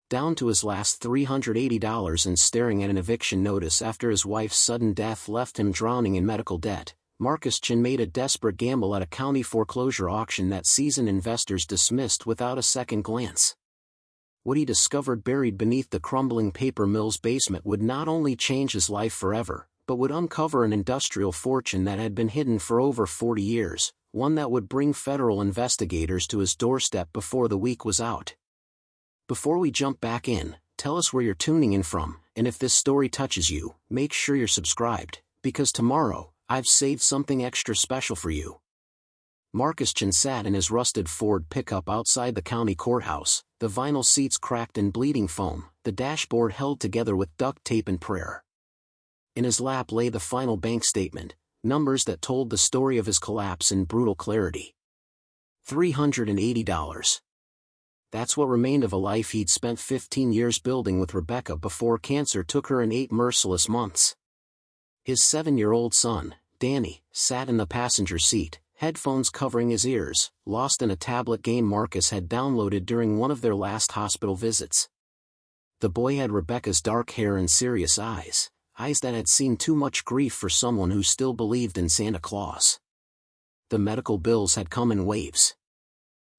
down to his last $380 and staring at an eviction notice after his wife's sudden death left him drowning in medical debt, Chen made a desperate gamble at a county foreclosure auction that seasoned investors dismissed without a second glance. What he discovered buried beneath the crumbling paper mill's basement would not only change his life forever, but would uncover an industrial fortune that had been hidden for over 40 years, one that would bring federal investigators to his doorstep before the week was out. Before we jump back in, tell us where you're tuning in from, and if this story touches you, make sure you're subscribed, because tomorrow, I've saved something extra special for you. Chen sat in his rusted Ford pickup outside the county courthouse, the vinyl seats cracked and bleeding foam, the dashboard held together with duct tape and prayer. In his lap lay the final bank statement, numbers that told the story of his collapse in brutal clarity. $380. That's what remained of a life he'd spent 15 years building with Rebecca before cancer took her in 8 merciless months. His 7-year-old son, Danny, sat in the passenger seat, headphones covering his ears, lost in a tablet game Marcus had downloaded during one of their last hospital visits. The boy had Rebecca's dark hair and serious eyes that had seen too much grief for someone who still believed in Santa Claus. The medical bills had come in waves.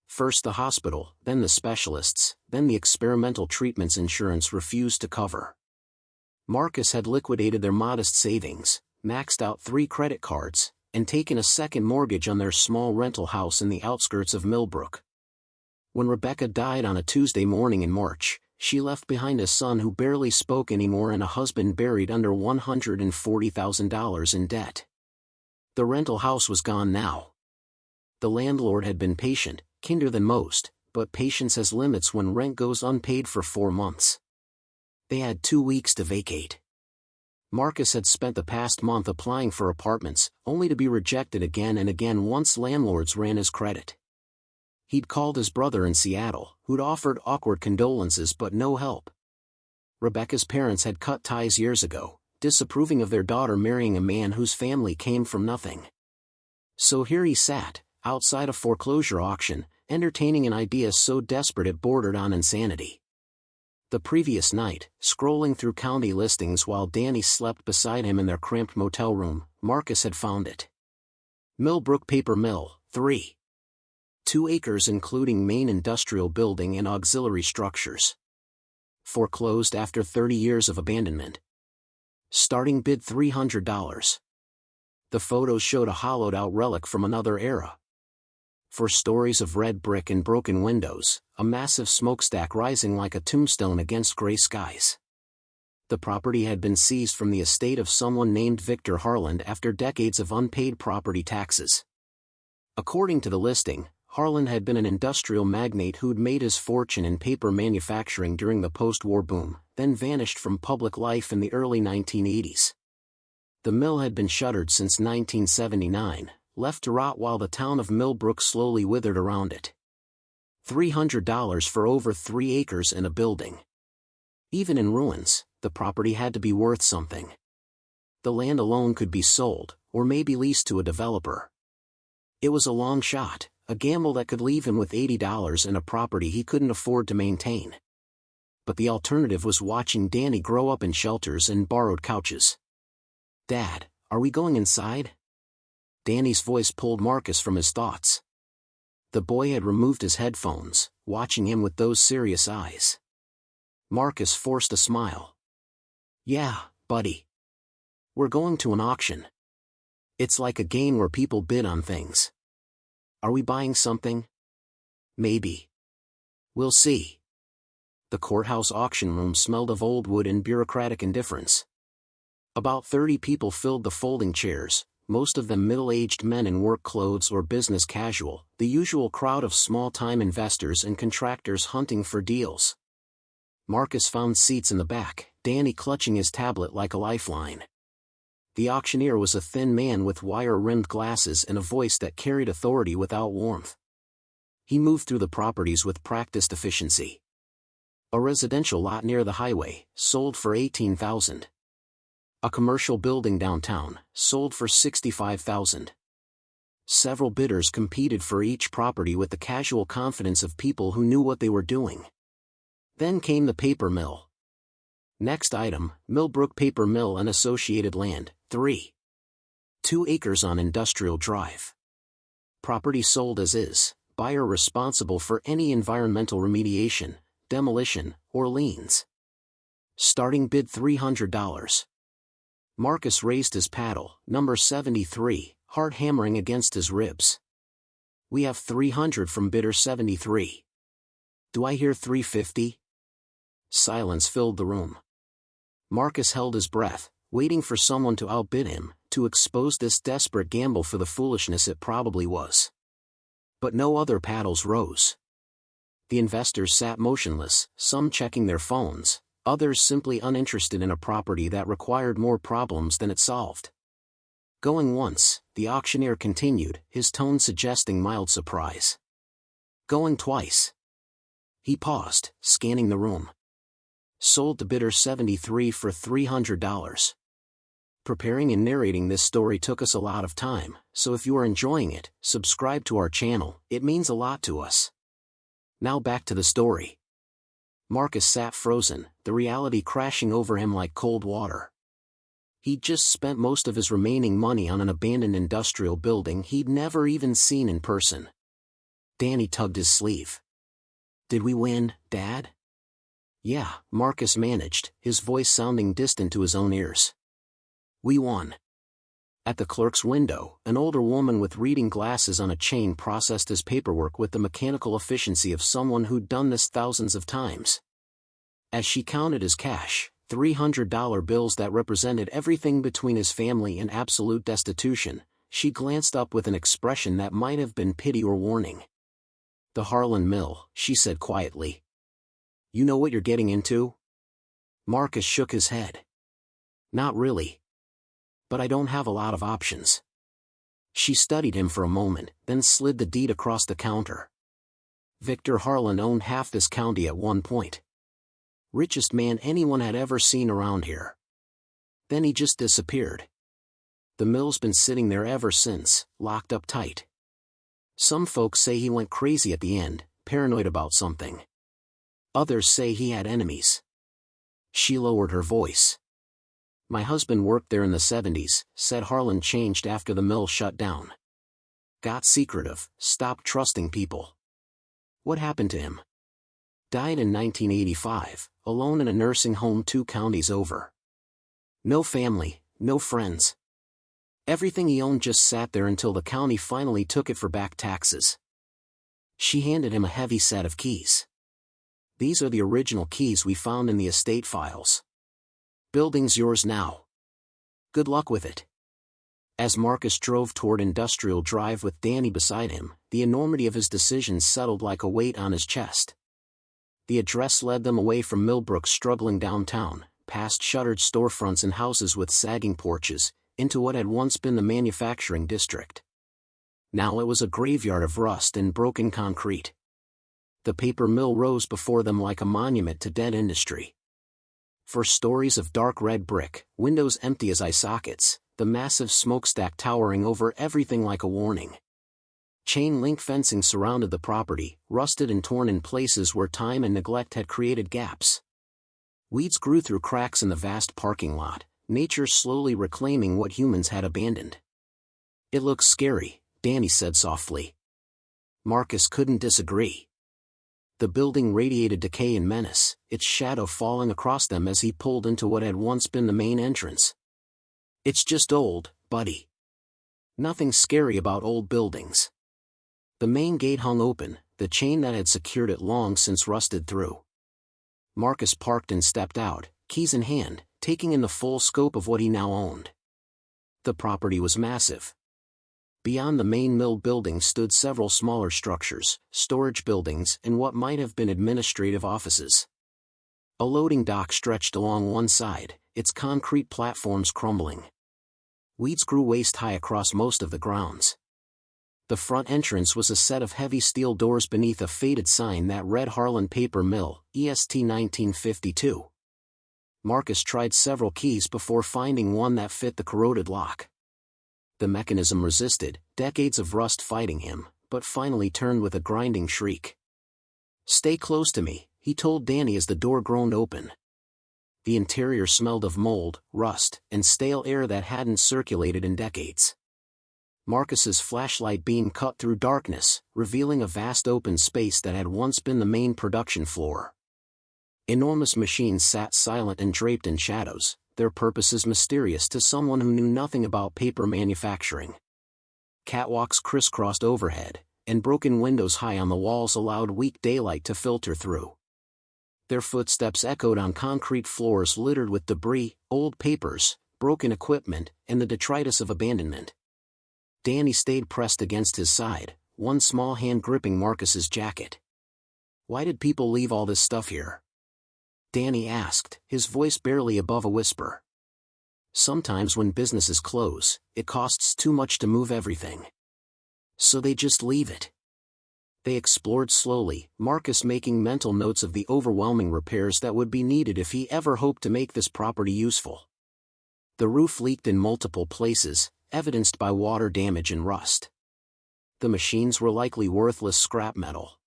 First the hospital, then the specialists, then the experimental treatments insurance refused to cover. Marcus had liquidated their modest savings, maxed out 3 credit cards, and taken a second mortgage on their small rental house in the outskirts of Millbrook. When Rebecca died on a Tuesday morning in March, she left behind a son who barely spoke anymore and a husband buried under $140,000 in debt. The rental house was gone now. The landlord had been patient, kinder than most, but patience has limits when rent goes unpaid for 4 months. They had 2 weeks to vacate. Marcus had spent the past month applying for apartments, only to be rejected again and again once landlords ran his credit. He'd called his brother in Seattle, who'd offered awkward condolences but no help. Rebecca's parents had cut ties years ago, disapproving of their daughter marrying a man whose family came from nothing. So here he sat, outside a foreclosure auction, entertaining an idea so desperate it bordered on insanity. The previous night, scrolling through county listings while Danny slept beside him in their cramped motel room, Marcus had found it. Millbrook Paper Mill, 3. 2 acres including main industrial building and auxiliary structures. Foreclosed after 30 years of abandonment. Starting bid $300. The photos showed a hollowed-out relic from another era. For stories of red brick and broken windows, a massive smokestack rising like a tombstone against gray skies. The property had been seized from the estate of someone named Victor Harland after decades of unpaid property taxes. According to the listing, Harland had been an industrial magnate who'd made his fortune in paper manufacturing during the post-war boom, then vanished from public life in the early 1980s. The mill had been shuttered since 1979, left to rot while the town of Millbrook slowly withered around it. $300 for over 3 acres and a building. Even in ruins, the property had to be worth something. The land alone could be sold, or maybe leased to a developer. It was a long shot, a gamble that could leave him with $80 and a property he couldn't afford to maintain. But the alternative was watching Danny grow up in shelters and borrowed couches. "Dad, are we going inside?" Danny's voice pulled Marcus from his thoughts. The boy had removed his headphones, watching him with those serious eyes. Marcus forced a smile. "Yeah, buddy. We're going to an auction. It's like a game where people bid on things. Are we buying something? Maybe. We'll see." The courthouse auction room smelled of old wood and bureaucratic indifference. About 30 people filled the folding chairs, most of them middle-aged men in work clothes or business casual, the usual crowd of small-time investors and contractors hunting for deals. Marcus found seats in the back, Danny clutching his tablet like a lifeline. The auctioneer was a thin man with wire-rimmed glasses and a voice that carried authority without warmth. He moved through the properties with practiced efficiency. A residential lot near the highway, sold for $18,000. A commercial building downtown, sold for $65,000. Several bidders competed for each property with the casual confidence of people who knew what they were doing. Then came the paper mill. Next item, Millbrook Paper Mill and Associated Land, 3. 2 acres on Industrial Drive. Property sold as is, buyer responsible for any environmental remediation, demolition, or liens. Starting bid $300. Marcus raised his paddle, number 73, heart hammering against his ribs. We have 300 from bidder 73. Do I hear 350? Silence filled the room. Marcus held his breath, waiting for someone to outbid him, to expose this desperate gamble for the foolishness it probably was. But no other paddles rose. The investors sat motionless, some checking their phones, others simply uninterested in a property that required more problems than it solved. Going once, the auctioneer continued, his tone suggesting mild surprise. Going twice. He paused, scanning the room. Sold to bidder 73 for $300. Preparing and narrating this story took us a lot of time, so if you are enjoying it, subscribe to our channel, it means a lot to us. Now back to the story. Marcus sat frozen, the reality crashing over him like cold water. He'd just spent most of his remaining money on an abandoned industrial building he'd never even seen in person. Danny tugged his sleeve. Did we win, Dad? Yeah, Marcus managed, his voice sounding distant to his own ears. We won. At the clerk's window, an older woman with reading glasses on a chain processed his paperwork with the mechanical efficiency of someone who'd done this thousands of times. As she counted his cash, $300 bills that represented everything between his family and absolute destitution, she glanced up with an expression that might have been pity or warning. The Harlan Mill, she said quietly. You know what you're getting into? Marcus shook his head. Not really. But I don't have a lot of options. She studied him for a moment, then slid the deed across the counter. Victor Harlan owned half this county at one point. Richest man anyone had ever seen around here. Then he just disappeared. The mill's been sitting there ever since, locked up tight. Some folks say he went crazy at the end, paranoid about something. Others say he had enemies. She lowered her voice. My husband worked there in the 70s, said Harlan changed after the mill shut down. Got secretive, stopped trusting people. What happened to him? Died in 1985, alone in a nursing home 2 counties over. No family, no friends. Everything he owned just sat there until the county finally took it for back taxes. She handed him a heavy set of keys. These are the original keys we found in the estate files. Building's yours now. Good luck with it. As Marcus drove toward Industrial Drive with Danny beside him, the enormity of his decision settled like a weight on his chest. The address led them away from Millbrook's struggling downtown, past shuttered storefronts and houses with sagging porches, into what had once been the manufacturing district. Now it was a graveyard of rust and broken concrete. The paper mill rose before them like a monument to dead industry. For stories of dark red brick, windows empty as eye sockets, the massive smokestack towering over everything like a warning. Chain link fencing surrounded the property, rusted and torn in places where time and neglect had created gaps. Weeds grew through cracks in the vast parking lot, nature slowly reclaiming what humans had abandoned. It looks scary, Danny said softly. Marcus couldn't disagree. The building radiated decay and menace, its shadow falling across them as he pulled into what had once been the main entrance. It's just old, buddy. Nothing scary about old buildings. The main gate hung open, the chain that had secured it long since rusted through. Marcus parked and stepped out, keys in hand, taking in the full scope of what he now owned. The property was massive. Beyond the main mill building stood several smaller structures, storage buildings and what might have been administrative offices. A loading dock stretched along one side, its concrete platforms crumbling. Weeds grew waist-high across most of the grounds. The front entrance was a set of heavy steel doors beneath a faded sign that read Harlan Paper Mill, EST 1952. Marcus tried several keys before finding one that fit the corroded lock. The mechanism resisted, decades of rust fighting him, but finally turned with a grinding shriek. Stay close to me, he told Danny as the door groaned open. The interior smelled of mold, rust, and stale air that hadn't circulated in decades. Marcus's flashlight beam cut through darkness, revealing a vast open space that had once been the main production floor. Enormous machines sat silent and draped in shadows, their purposes mysterious to someone who knew nothing about paper manufacturing. Catwalks crisscrossed overhead, and broken windows high on the walls allowed weak daylight to filter through. Their footsteps echoed on concrete floors littered with debris, old papers, broken equipment, and the detritus of abandonment. Danny stayed pressed against his side, one small hand gripping Marcus's jacket. "Why did people leave all this stuff here?" Danny asked, his voice barely above a whisper. "Sometimes when businesses close, it costs too much to move everything. So they just leave it." They explored slowly, Marcus making mental notes of the overwhelming repairs that would be needed if he ever hoped to make this property useful. The roof leaked in multiple places, evidenced by water damage and rust. The machines were likely worthless scrap metal.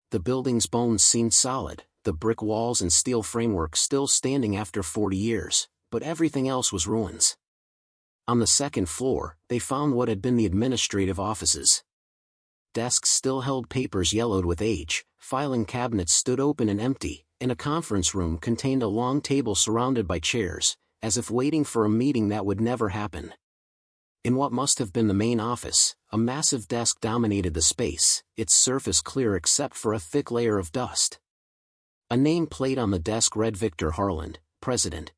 The building's bones seemed solid, the brick walls and steel framework still standing after 40 years, but everything else was ruins. On the second floor, they found what had been the administrative offices. Desks still held papers yellowed with age, filing cabinets stood open and empty, and a conference room contained a long table surrounded by chairs, as if waiting for a meeting that would never happen. In what must have been the main office, a massive desk dominated the space, its surface clear except for a thick layer of dust. A name plate on the desk read Victor Harland, President.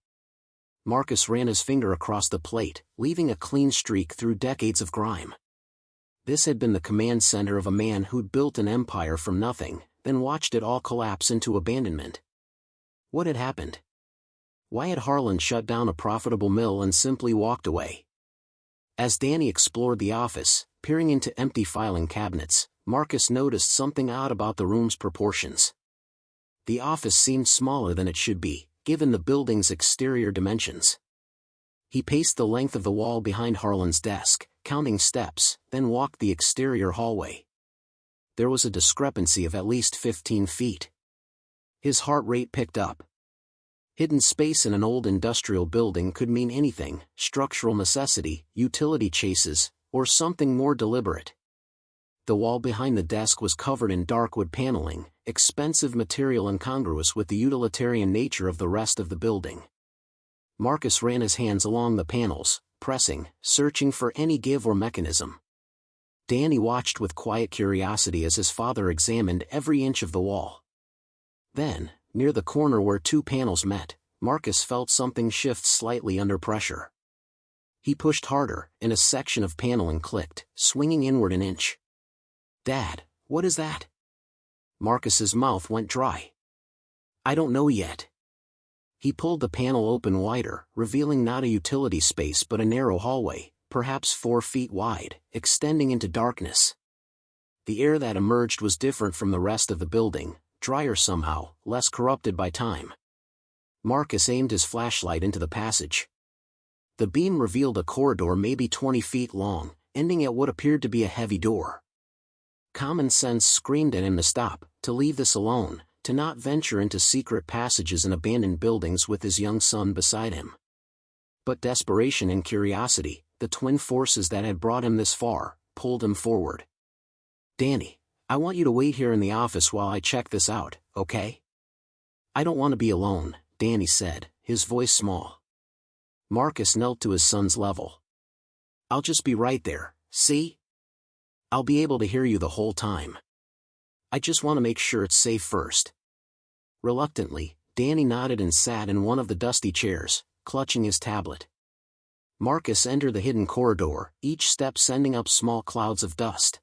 Marcus ran his finger across the plate, leaving a clean streak through decades of grime. This had been the command center of a man who'd built an empire from nothing, then watched it all collapse into abandonment. What had happened? Why had Harlan shut down a profitable mill and simply walked away? As Danny explored the office, peering into empty filing cabinets, Marcus noticed something odd about the room's proportions. The office seemed smaller than it should be, given the building's exterior dimensions. He paced the length of the wall behind Harlan's desk, counting steps, then walked the exterior hallway. There was a discrepancy of at least 15 feet. His heart rate picked up. Hidden space in an old industrial building could mean anything: structural necessity, utility chases, or something more deliberate. The wall behind the desk was covered in dark wood paneling, expensive material incongruous with the utilitarian nature of the rest of the building. Marcus ran his hands along the panels, pressing, searching for any give or mechanism. Danny watched with quiet curiosity as his father examined every inch of the wall. Then, near the corner where two panels met, Marcus felt something shift slightly under pressure. He pushed harder, and a section of paneling clicked, swinging inward an inch. "Dad, what is that?" Marcus's mouth went dry. "I don't know yet." He pulled the panel open wider, revealing not a utility space but a narrow hallway, perhaps 4 feet wide, extending into darkness. The air that emerged was different from the rest of the building, drier somehow, less corrupted by time. Marcus aimed his flashlight into the passage. The beam revealed a corridor maybe 20 feet long, ending at what appeared to be a heavy door. Common sense screamed at him to stop, to leave this alone, to not venture into secret passages and abandoned buildings with his young son beside him. But desperation and curiosity, the twin forces that had brought him this far, pulled him forward. "Danny, I want you to wait here in the office while I check this out, okay?" "I don't want to be alone," Danny said, his voice small. Marcus knelt to his son's level. "I'll just be right there, see? I'll be able to hear you the whole time. I just want to make sure it's safe first." Reluctantly, Danny nodded and sat in one of the dusty chairs, clutching his tablet. Marcus entered the hidden corridor, each step sending up small clouds of dust.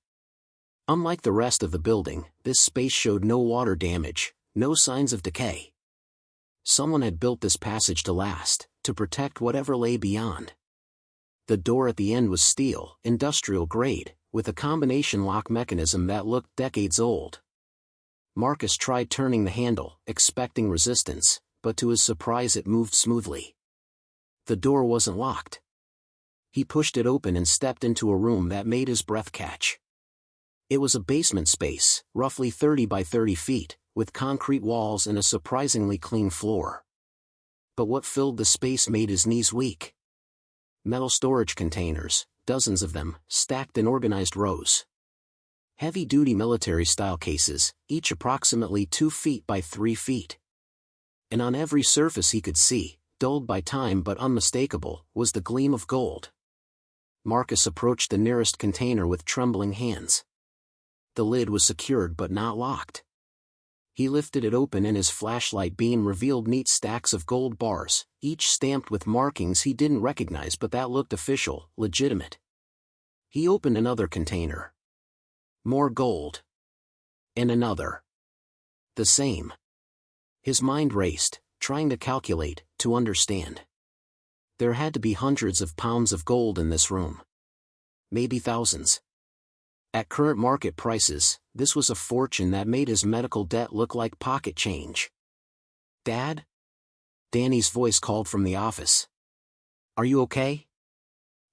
Unlike the rest of the building, this space showed no water damage, no signs of decay. Someone had built this passage to last, to protect whatever lay beyond. The door at the end was steel, industrial grade, with a combination lock mechanism that looked decades old. Marcus tried turning the handle, expecting resistance, but to his surprise it moved smoothly. The door wasn't locked. He pushed it open and stepped into a room that made his breath catch. It was a basement space, roughly 30 by 30 feet, with concrete walls and a surprisingly clean floor. But what filled the space made his knees weak. Metal storage containers, dozens of them, stacked in organized rows. Heavy-duty military-style cases, each approximately 2 feet by 3 feet. And on every surface he could see, dulled by time but unmistakable, was the gleam of gold. Marcus approached the nearest container with trembling hands. The lid was secured but not locked. He lifted it open and his flashlight beam revealed neat stacks of gold bars, each stamped with markings he didn't recognize but that looked official, legitimate. He opened another container. More gold. And another. The same. His mind raced, trying to calculate, to understand. There had to be hundreds of pounds of gold in this room. Maybe thousands. At current market prices, this was a fortune that made his medical debt look like pocket change. "Dad?" Danny's voice called from the office. "Are you okay?"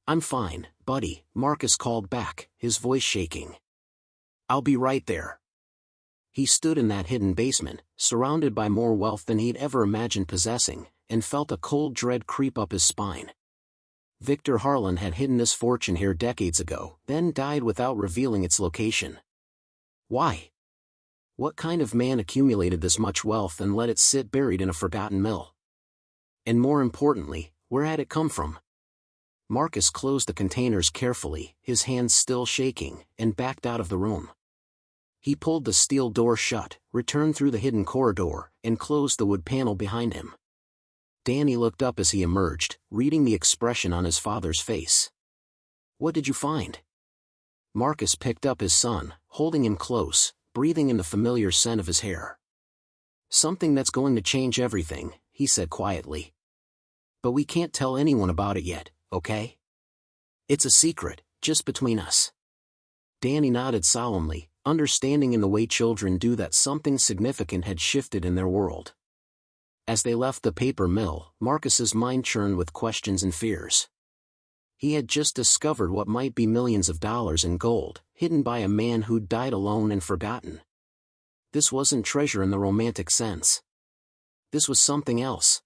"I'm fine, buddy," Marcus called back, his voice shaking. "I'll be right there." He stood in that hidden basement, surrounded by more wealth than he'd ever imagined possessing, and felt a cold dread creep up his spine. Victor Harlan had hidden this fortune here decades ago, then died without revealing its location. Why? What kind of man accumulated this much wealth and let it sit buried in a forgotten mill? And more importantly, where had it come from? Marcus closed the containers carefully, his hands still shaking, and backed out of the room. He pulled the steel door shut, returned through the hidden corridor, and closed the wood panel behind him. Danny looked up as he emerged, reading the expression on his father's face. "What did you find?" Marcus picked up his son, holding him close, breathing in the familiar scent of his hair. "Something that's going to change everything," he said quietly. "But we can't tell anyone about it yet, okay? It's a secret, just between us." Danny nodded solemnly, understanding in the way children do that something significant had shifted in their world. As they left the paper mill, Marcus's mind churned with questions and fears. He had just discovered what might be millions of dollars in gold, hidden by a man who'd died alone and forgotten. This wasn't treasure in the romantic sense. This was something else.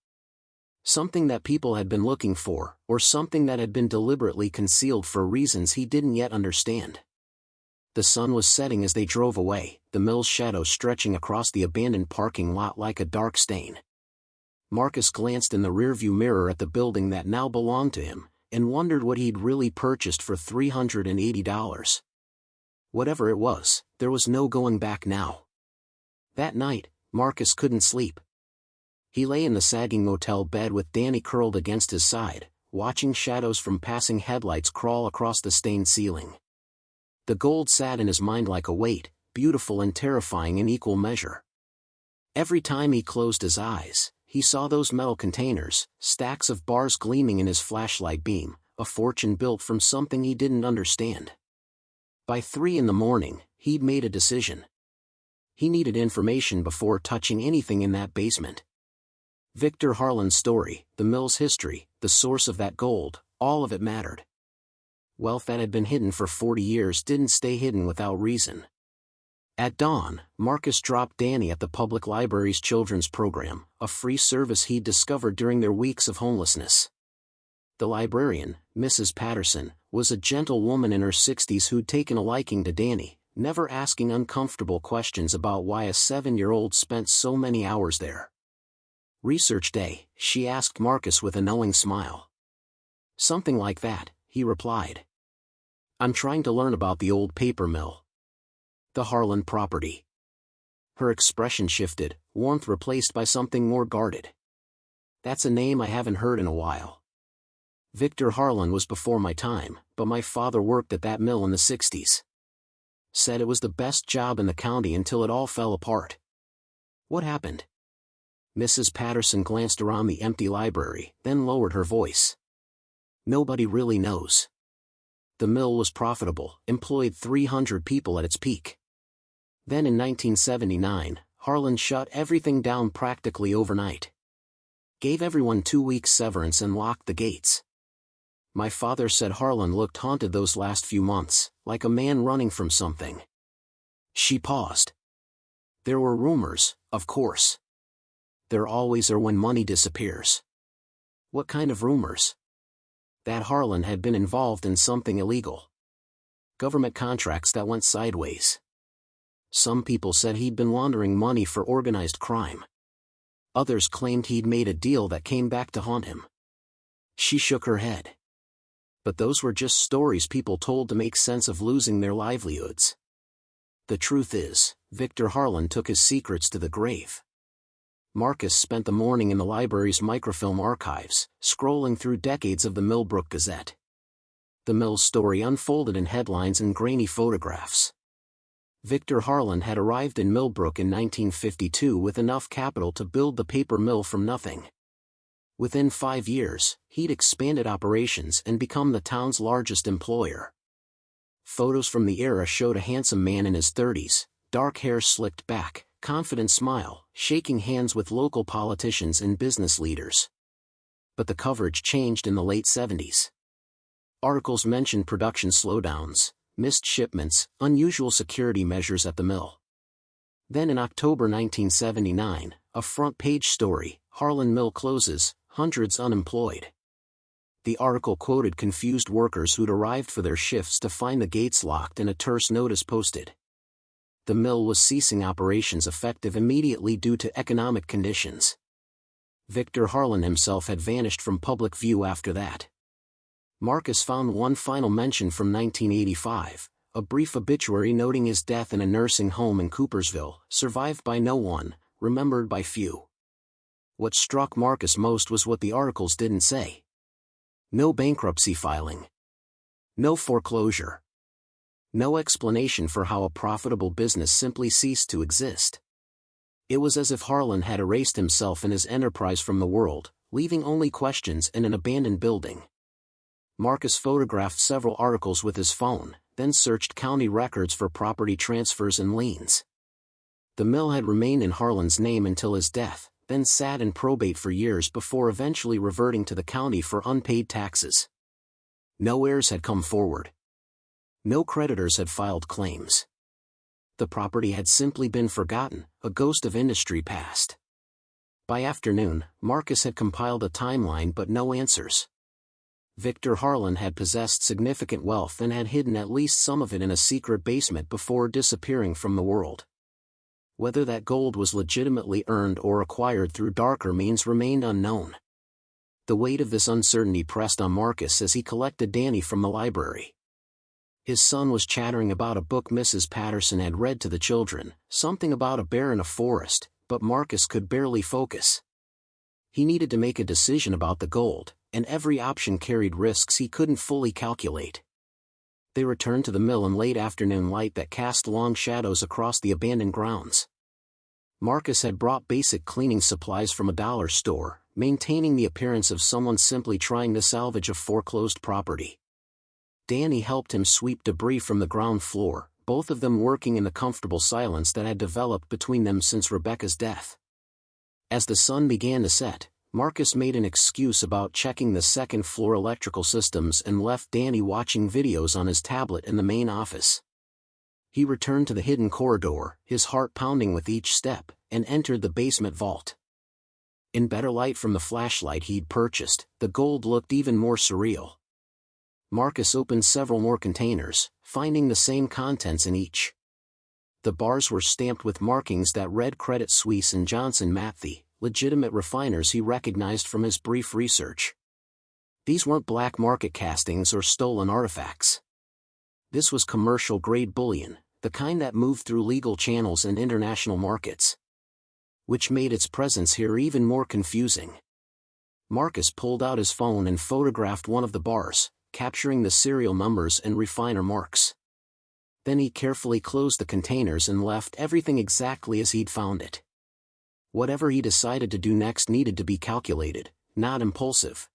Something that people had been looking for, or something that had been deliberately concealed for reasons he didn't yet understand. The sun was setting as they drove away, the mill's shadow stretching across the abandoned parking lot like a dark stain. Marcus glanced in the rearview mirror at the building that now belonged to him, and wondered what he'd really purchased for $380. Whatever it was, there was no going back now. That night, Marcus couldn't sleep. He lay in the sagging motel bed with Danny curled against his side, watching shadows from passing headlights crawl across the stained ceiling. The gold sat in his mind like a weight, beautiful and terrifying in equal measure. Every time he closed his eyes, he saw those metal containers, stacks of bars gleaming in his flashlight beam, a fortune built from something he didn't understand. By 3 a.m, he'd made a decision. He needed information before touching anything in that basement. Victor Harlan's story, the mill's history, the source of that gold, all of it mattered. Wealth that had been hidden for 40 years didn't stay hidden without reason. At dawn, Marcus dropped Danny at the public library's children's program, a free service he'd discovered during their weeks of homelessness. The librarian, Mrs. Patterson, was a gentle woman in her 60s who'd taken a liking to Danny, never asking uncomfortable questions about why a 7-year-old spent so many hours there. "Research day," she asked Marcus with a knowing smile. "Something like that," he replied. "I'm trying to learn about the old paper mill. The Harlan property." Her expression shifted, warmth replaced by something more guarded. "That's a name I haven't heard in a while. Victor Harlan was before my time, but my father worked at that mill in the 60s. Said it was the best job in the county until it all fell apart." "What happened?" Mrs. Patterson glanced around the empty library, then lowered her voice. "Nobody really knows. The mill was profitable, employed 300 people at its peak. Then in 1979, Harlan shut everything down practically overnight. Gave everyone 2 weeks severance and locked the gates. My father said Harlan looked haunted those last few months, like a man running from something." She paused. There were rumors, of course. There always are when money disappears. What kind of rumors? That Harlan had been involved in something illegal. Government contracts that went sideways. Some people said he'd been laundering money for organized crime. Others claimed he'd made a deal that came back to haunt him. She shook her head. But those were just stories people told to make sense of losing their livelihoods. The truth is, Victor Harlan took his secrets to the grave. Marcus spent the morning in the library's microfilm archives, scrolling through decades of the Millbrook Gazette. The Mill's story unfolded in headlines and grainy photographs. Victor Harlan had arrived in Millbrook in 1952 with enough capital to build the paper mill from nothing. Within 5 years, he'd expanded operations and become the town's largest employer. Photos from the era showed a handsome man in his 30s, dark hair slicked back, confident smile, shaking hands with local politicians and business leaders. But the coverage changed in the late 70s. Articles mentioned production slowdowns, missed shipments, unusual security measures at the mill. Then in October 1979, a front-page story, Harlan Mill closes, hundreds unemployed. The article quoted confused workers who'd arrived for their shifts to find the gates locked and a terse notice posted. The mill was ceasing operations effective immediately due to economic conditions. Victor Harlan himself had vanished from public view after that. Marcus found one final mention from 1985, a brief obituary noting his death in a nursing home in Coopersville, survived by no one, remembered by few. What struck Marcus most was what the articles didn't say. No bankruptcy filing. No foreclosure. No explanation for how a profitable business simply ceased to exist. It was as if Harlan had erased himself and his enterprise from the world, leaving only questions and an abandoned building. Marcus photographed several articles with his phone, then searched county records for property transfers and liens. The mill had remained in Harlan's name until his death, then sat in probate for years before eventually reverting to the county for unpaid taxes. No heirs had come forward. No creditors had filed claims. The property had simply been forgotten, a ghost of industry past. By afternoon, Marcus had compiled a timeline but no answers. Victor Harlan had possessed significant wealth and had hidden at least some of it in a secret basement before disappearing from the world. Whether that gold was legitimately earned or acquired through darker means remained unknown. The weight of this uncertainty pressed on Marcus as he collected Danny from the library. His son was chattering about a book Mrs. Patterson had read to the children, something about a bear in a forest, but Marcus could barely focus. He needed to make a decision about the gold, and every option carried risks he couldn't fully calculate. They returned to the mill in late afternoon light that cast long shadows across the abandoned grounds. Marcus had brought basic cleaning supplies from a dollar store, maintaining the appearance of someone simply trying to salvage a foreclosed property. Danny helped him sweep debris from the ground floor, both of them working in the comfortable silence that had developed between them since Rebecca's death. As the sun began to set, Marcus made an excuse about checking the second-floor electrical systems and left Danny watching videos on his tablet in the main office. He returned to the hidden corridor, his heart pounding with each step, and entered the basement vault. In better light from the flashlight he'd purchased, the gold looked even more surreal. Marcus opened several more containers, finding the same contents in each. The bars were stamped with markings that read Credit Suisse and Johnson Matthey, legitimate refiners he recognized from his brief research. These weren't black market castings or stolen artifacts. This was commercial-grade bullion, the kind that moved through legal channels and international markets. Which made its presence here even more confusing. Marcus pulled out his phone and photographed one of the bars, capturing the serial numbers and refiner marks. Then he carefully closed the containers and left everything exactly as he'd found it. Whatever he decided to do next needed to be calculated, not impulsive.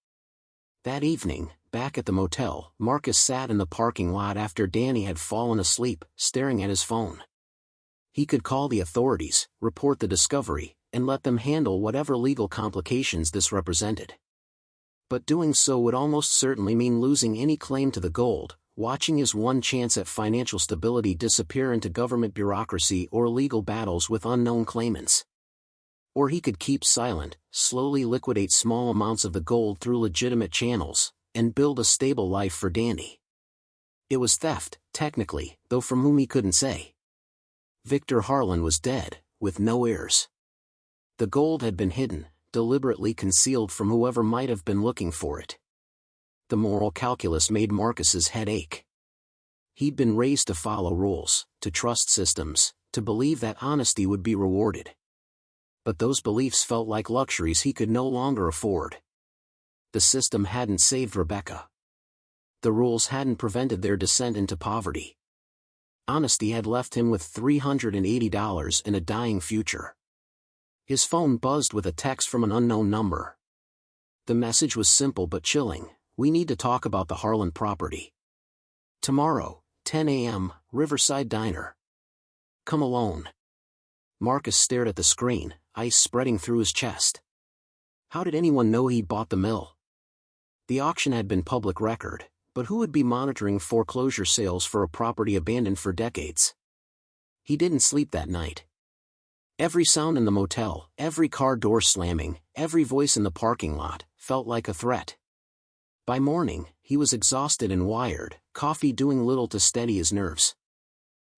That evening, back at the motel, Marcus sat in the parking lot after Danny had fallen asleep, staring at his phone. He could call the authorities, report the discovery, and let them handle whatever legal complications this represented. But doing so would almost certainly mean losing any claim to the gold, watching his one chance at financial stability disappear into government bureaucracy or legal battles with unknown claimants. Or he could keep silent, slowly liquidate small amounts of the gold through legitimate channels, and build a stable life for Danny. It was theft, technically, though from whom he couldn't say. Victor Harlan was dead, with no heirs. The gold had been hidden, deliberately concealed from whoever might have been looking for it. The moral calculus made Marcus's head ache. He'd been raised to follow rules, to trust systems, to believe that honesty would be rewarded. But those beliefs felt like luxuries he could no longer afford. The system hadn't saved Rebecca. The rules hadn't prevented their descent into poverty. Honesty had left him with $380 and a dying future. His phone buzzed with a text from an unknown number. The message was simple but chilling. "We need to talk about the Harlan property. Tomorrow, 10 a.m., Riverside Diner. Come alone." Marcus stared at the screen, ice spreading through his chest. How did anyone know he'd bought the mill? The auction had been public record, but who would be monitoring foreclosure sales for a property abandoned for decades? He didn't sleep that night. Every sound in the motel, every car door slamming, every voice in the parking lot, felt like a threat. By morning, he was exhausted and wired, coffee doing little to steady his nerves.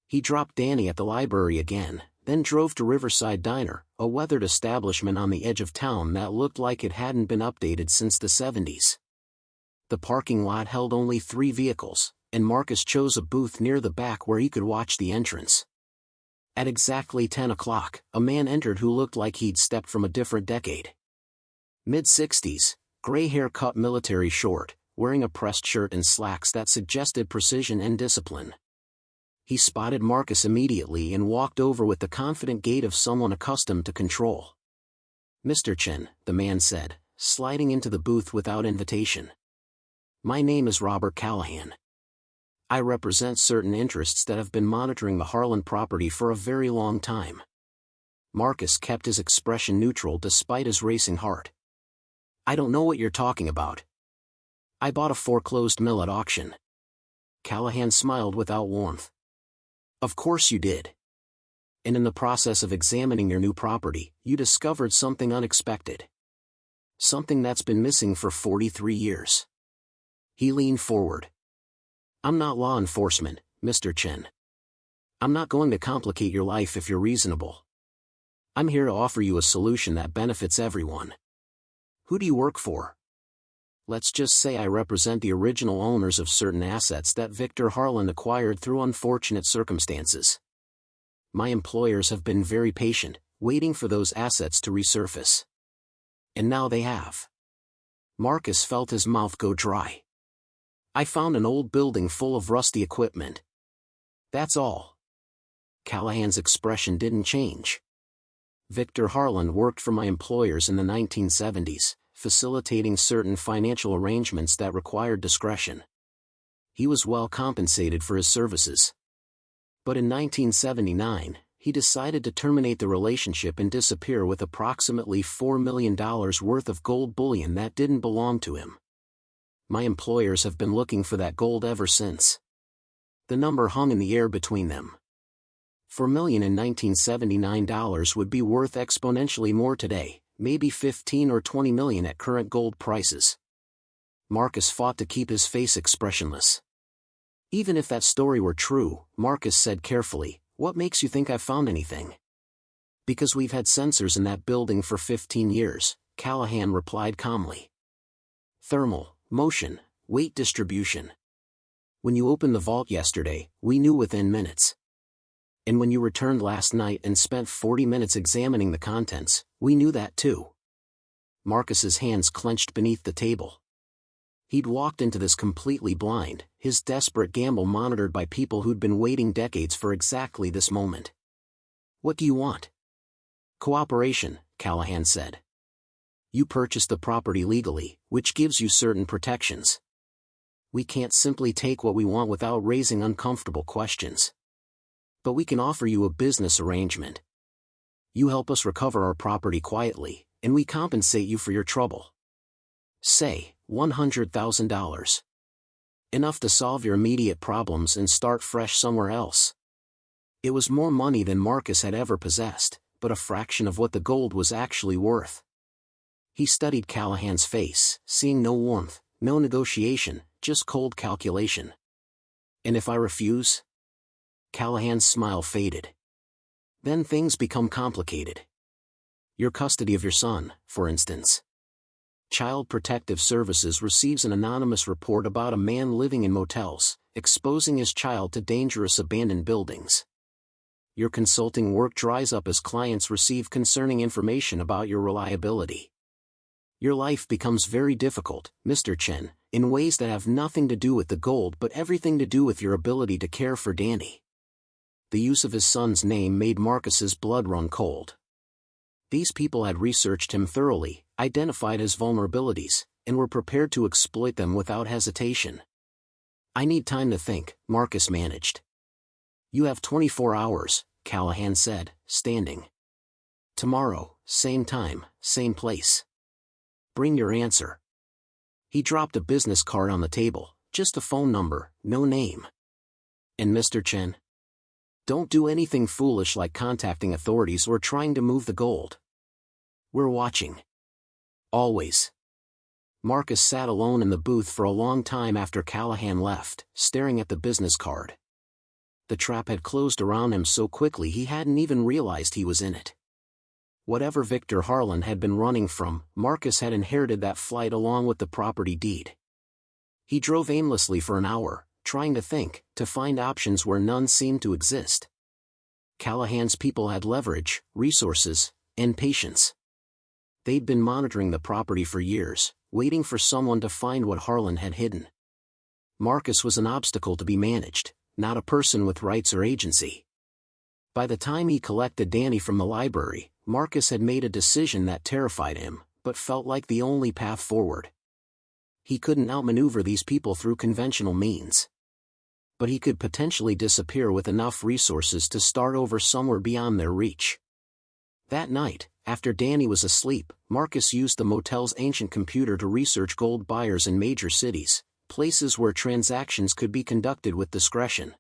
He dropped Danny at the library again, then drove to Riverside Diner, a weathered establishment on the edge of town that looked like it hadn't been updated since the 70s. The parking lot held only 3 vehicles, and Marcus chose a booth near the back where he could watch the entrance. At exactly 10 o'clock, a man entered who looked like he'd stepped from a different decade. Mid-60s, gray hair cut military short, wearing a pressed shirt and slacks that suggested precision and discipline. He spotted Marcus immediately and walked over with the confident gait of someone accustomed to control. "Mr. Chen," the man said, sliding into the booth without invitation. "My name is Robert Callahan. I represent certain interests that have been monitoring the Harlan property for a very long time." Marcus kept his expression neutral despite his racing heart. "I don't know what you're talking about. I bought a foreclosed mill at auction." Callahan smiled without warmth. "Of course you did. And in the process of examining your new property, you discovered something unexpected. Something that's been missing for 43 years. He leaned forward. "I'm not law enforcement, Mr. Chen. I'm not going to complicate your life if you're reasonable. I'm here to offer you a solution that benefits everyone. Who do you work for?" "Let's just say I represent the original owners of certain assets that Victor Harlan acquired through unfortunate circumstances. My employers have been very patient, waiting for those assets to resurface. And now they have." Marcus felt his mouth go dry. "I found an old building full of rusty equipment. That's all." Callahan's expression didn't change. "Victor Harlan worked for my employers in the 1970s. Facilitating certain financial arrangements that required discretion. He was well compensated for his services. But in 1979, he decided to terminate the relationship and disappear with approximately $4 million worth of gold bullion that didn't belong to him. My employers have been looking for that gold ever since." The number hung in the air between them. $4 million in 1979 dollars would be worth exponentially more today. Maybe 15 or 20 million at current gold prices. Marcus fought to keep his face expressionless. "Even if that story were true," Marcus said carefully, "what makes you think I've found anything?" "Because we've had sensors in that building for 15 years, Callahan replied calmly. "Thermal, motion, weight distribution. When you opened the vault yesterday, we knew within minutes. And when you returned last night and spent 40 minutes examining the contents, we knew that too." Marcus's hands clenched beneath the table. He'd walked into this completely blind, his desperate gamble monitored by people who'd been waiting decades for exactly this moment. "What do you want?" "Cooperation," Callahan said. "You purchased the property legally, which gives you certain protections. We can't simply take what we want without raising uncomfortable questions. But we can offer you a business arrangement. You help us recover our property quietly, and we compensate you for your trouble. Say, $100,000. Enough to solve your immediate problems and start fresh somewhere else. It was more money than Marcus had ever possessed, but a fraction of what the gold was actually worth. He studied Callahan's face, seeing no warmth, no negotiation, just cold calculation. "And if I refuse?" Callahan's smile faded. "Then things become complicated. Your custody of your son, for instance. Child Protective Services receives an anonymous report about a man living in motels, exposing his child to dangerous abandoned buildings. Your consulting work dries up as clients receive concerning information about your reliability. Your life becomes very difficult, Mr. Chen, in ways that have nothing to do with the gold but everything to do with your ability to care for Danny." The use of his son's name made Marcus's blood run cold. These people had researched him thoroughly, identified his vulnerabilities, and were prepared to exploit them without hesitation. "I need time to think," Marcus managed. "You have 24 hours, Callahan said, standing. "Tomorrow, same time, same place. Bring your answer." He dropped a business card on the table, just a phone number, no name. "And Mr. Chen? Don't do anything foolish like contacting authorities or trying to move the gold. We're watching. Always." Marcus sat alone in the booth for a long time after Callahan left, staring at the business card. The trap had closed around him so quickly he hadn't even realized he was in it. Whatever Victor Harlan had been running from, Marcus had inherited that flight along with the property deed. He drove aimlessly for an hour, trying to think, to find options where none seemed to exist. Callahan's people had leverage, resources, and patience. They'd been monitoring the property for years, waiting for someone to find what Harlan had hidden. Marcus was an obstacle to be managed, not a person with rights or agency. By the time he collected Danny from the library, Marcus had made a decision that terrified him, but felt like the only path forward. He couldn't outmaneuver these people through conventional means. But he could potentially disappear with enough resources to start over somewhere beyond their reach. That night, after Danny was asleep, Marcus used the motel's ancient computer to research gold buyers in major cities, places where transactions could be conducted with discretion.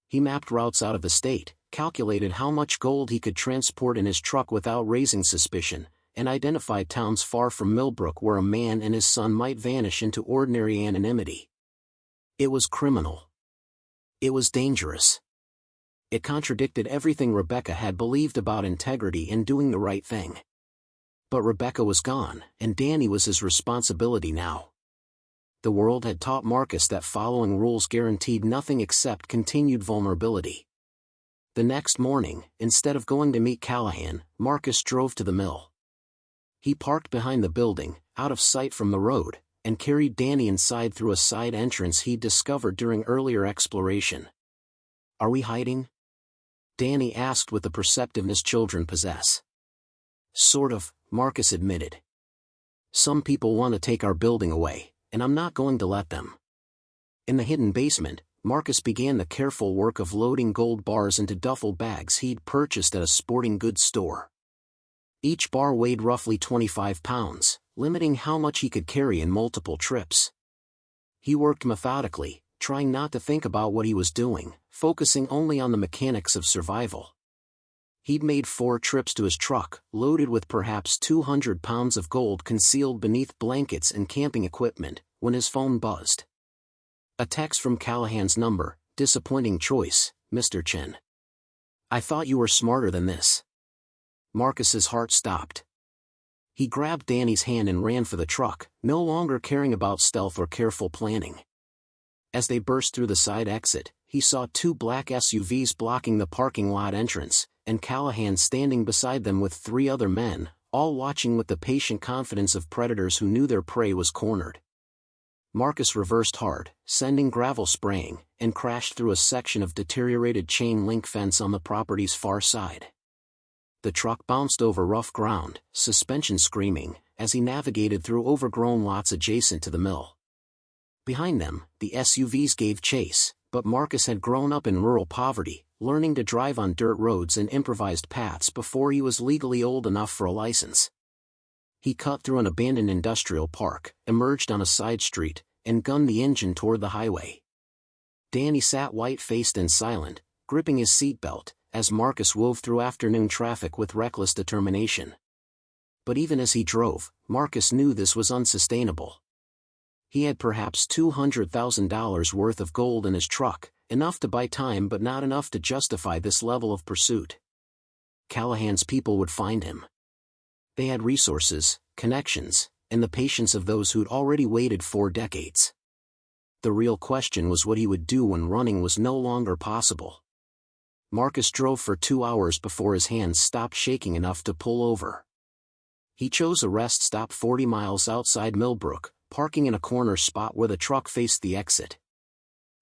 He mapped routes out of the state, calculated how much gold he could transport in his truck without raising suspicion, and identified towns far from Millbrook where a man and his son might vanish into ordinary anonymity. It was criminal. It was dangerous. It contradicted everything Rebecca had believed about integrity and doing the right thing. But Rebecca was gone, and Danny was his responsibility now. The world had taught Marcus that following rules guaranteed nothing except continued vulnerability. The next morning, instead of going to meet Callahan, Marcus drove to the mill. He parked behind the building, out of sight from the road, and carried Danny inside through a side entrance he'd discovered during earlier exploration. "Are we hiding?" Danny asked with the perceptiveness children possess. "Sort of," Marcus admitted. "Some people want to take our building away, and I'm not going to let them." In the hidden basement, Marcus began the careful work of loading gold bars into duffel bags he'd purchased at a sporting goods store. Each bar weighed roughly 25 pounds, limiting how much he could carry in multiple trips. He worked methodically, trying not to think about what he was doing, focusing only on the mechanics of survival. He'd made 4 trips to his truck, loaded with perhaps 200 pounds of gold concealed beneath blankets and camping equipment, when his phone buzzed. A text from Callahan's number: "Disappointing choice, Mr. Chen. I thought you were smarter than this." Marcus's heart stopped. He grabbed Danny's hand and ran for the truck, no longer caring about stealth or careful planning. As they burst through the side exit, he saw 2 black SUVs blocking the parking lot entrance, and Callahan standing beside them with 3 other men, all watching with the patient confidence of predators who knew their prey was cornered. Marcus reversed hard, sending gravel spraying, and crashed through a section of deteriorated chain link fence on the property's far side. The truck bounced over rough ground, suspension screaming, as he navigated through overgrown lots adjacent to the mill. Behind them, the SUVs gave chase, but Marcus had grown up in rural poverty, learning to drive on dirt roads and improvised paths before he was legally old enough for a license. He cut through an abandoned industrial park, emerged on a side street, and gunned the engine toward the highway. Danny sat white-faced and silent, gripping his seatbelt, as Marcus wove through afternoon traffic with reckless determination. But even as he drove, Marcus knew this was unsustainable. He had perhaps $200,000 worth of gold in his truck, enough to buy time but not enough to justify this level of pursuit. Callahan's people would find him. They had resources, connections, and the patience of those who'd already waited 4 decades. The real question was what he would do when running was no longer possible. Marcus drove for 2 hours before his hands stopped shaking enough to pull over. He chose a rest stop 40 miles outside Millbrook, parking in a corner spot where the truck faced the exit.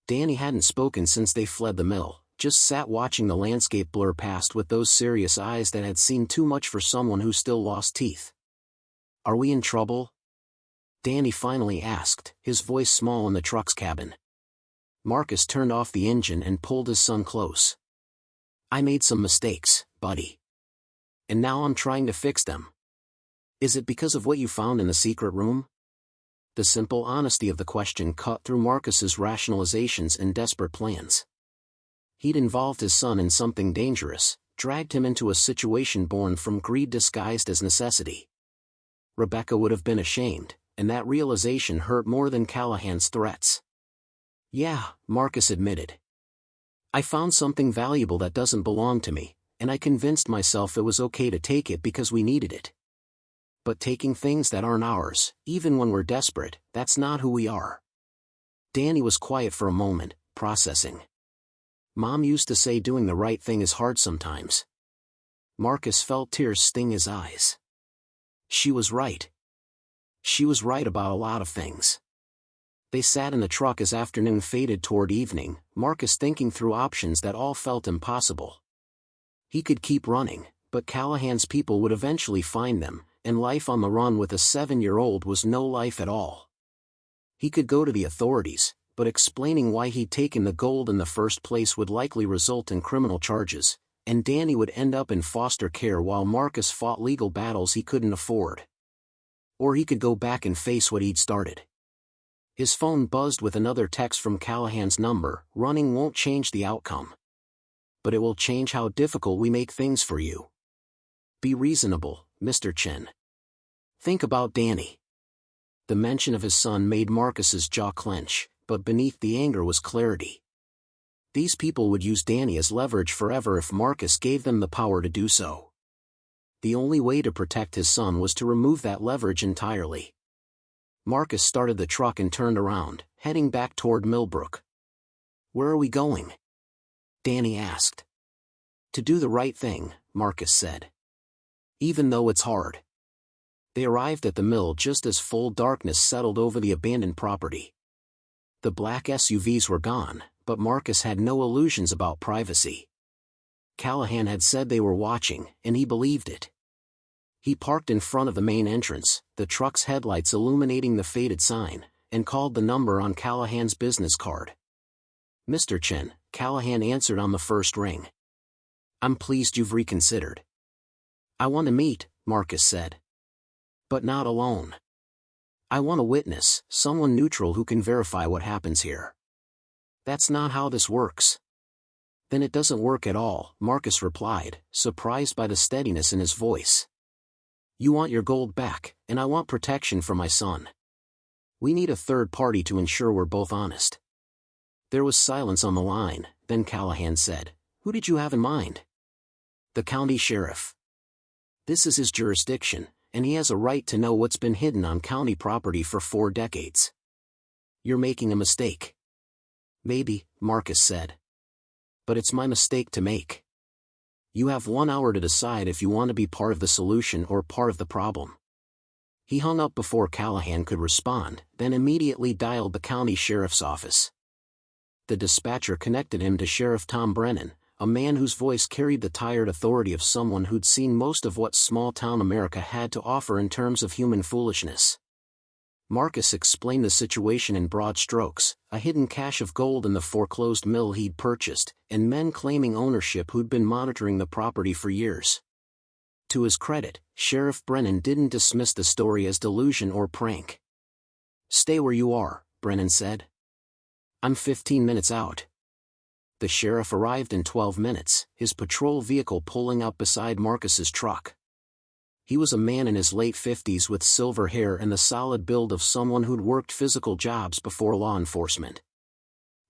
Danny hadn't spoken since they fled the mill, just sat watching the landscape blur past with those serious eyes that had seen too much for someone who still lost teeth. "Are we in trouble?" Danny finally asked, his voice small in the truck's cabin. Marcus turned off the engine and pulled his son close. "I made some mistakes, buddy. And now I'm trying to fix them. Is it because of what you found in the secret room?" The simple honesty of the question cut through Marcus's rationalizations and desperate plans. He'd involved his son in something dangerous, dragged him into a situation born from greed disguised as necessity. Rebecca would have been ashamed, and that realization hurt more than Callahan's threats. "Yeah," Marcus admitted. "I found something valuable that doesn't belong to me, and I convinced myself it was okay to take it because we needed it. But taking things that aren't ours, even when we're desperate, that's not who we are." Danny was quiet for a moment, processing. "Mom used to say doing the right thing is hard sometimes." Marcus felt tears sting his eyes. She was right. She was right about a lot of things. They sat in the truck as afternoon faded toward evening, Marcus thinking through options that all felt impossible. He could keep running, but Callahan's people would eventually find them, and life on the run with a 7-year-old was no life at all. He could go to the authorities, but explaining why he'd taken the gold in the first place would likely result in criminal charges, and Danny would end up in foster care while Marcus fought legal battles he couldn't afford. Or he could go back and face what he'd started. His phone buzzed with another text from Callahan's number. "Running won't change the outcome. But it will change how difficult we make things for you. Be reasonable, Mr. Chen. Think about Danny." The mention of his son made Marcus's jaw clench, but beneath the anger was clarity. These people would use Danny as leverage forever if Marcus gave them the power to do so. The only way to protect his son was to remove that leverage entirely. Marcus started the truck and turned around, heading back toward Millbrook. "Where are we going?" Danny asked. "To do the right thing," Marcus said. "Even though it's hard." They arrived at the mill just as full darkness settled over the abandoned property. The black SUVs were gone, but Marcus had no illusions about privacy. Callahan had said they were watching, and he believed it. He parked in front of the main entrance, the truck's headlights illuminating the faded sign, and called the number on Callahan's business card. "Mr. Chen," Callahan answered on the first ring. "I'm pleased you've reconsidered." "I want to meet," Marcus said. "But not alone. I want a witness, someone neutral who can verify what happens here." "That's not how this works." "Then it doesn't work at all," Marcus replied, surprised by the steadiness in his voice. "You want your gold back, and I want protection for my son. We need a third party to ensure we're both honest." There was silence on the line, then Callahan said, "Who did you have in mind?" "The county sheriff. This is his jurisdiction, and he has a right to know what's been hidden on county property for 4 decades. You're making a mistake." "Maybe," Marcus said. "But it's my mistake to make. You have 1 hour to decide if you want to be part of the solution or part of the problem." He hung up before Callahan could respond, then immediately dialed the county sheriff's office. The dispatcher connected him to Sheriff Tom Brennan, a man whose voice carried the tired authority of someone who'd seen most of what small-town America had to offer in terms of human foolishness. Marcus explained the situation in broad strokes: a hidden cache of gold in the foreclosed mill he'd purchased, and men claiming ownership who'd been monitoring the property for years. To his credit, Sheriff Brennan didn't dismiss the story as delusion or prank. "Stay where you are," Brennan said. I'm 15 minutes out. The sheriff arrived in 12 minutes, his patrol vehicle pulling up beside Marcus's truck. He was a man in his late 50s with silver hair and the solid build of someone who'd worked physical jobs before law enforcement.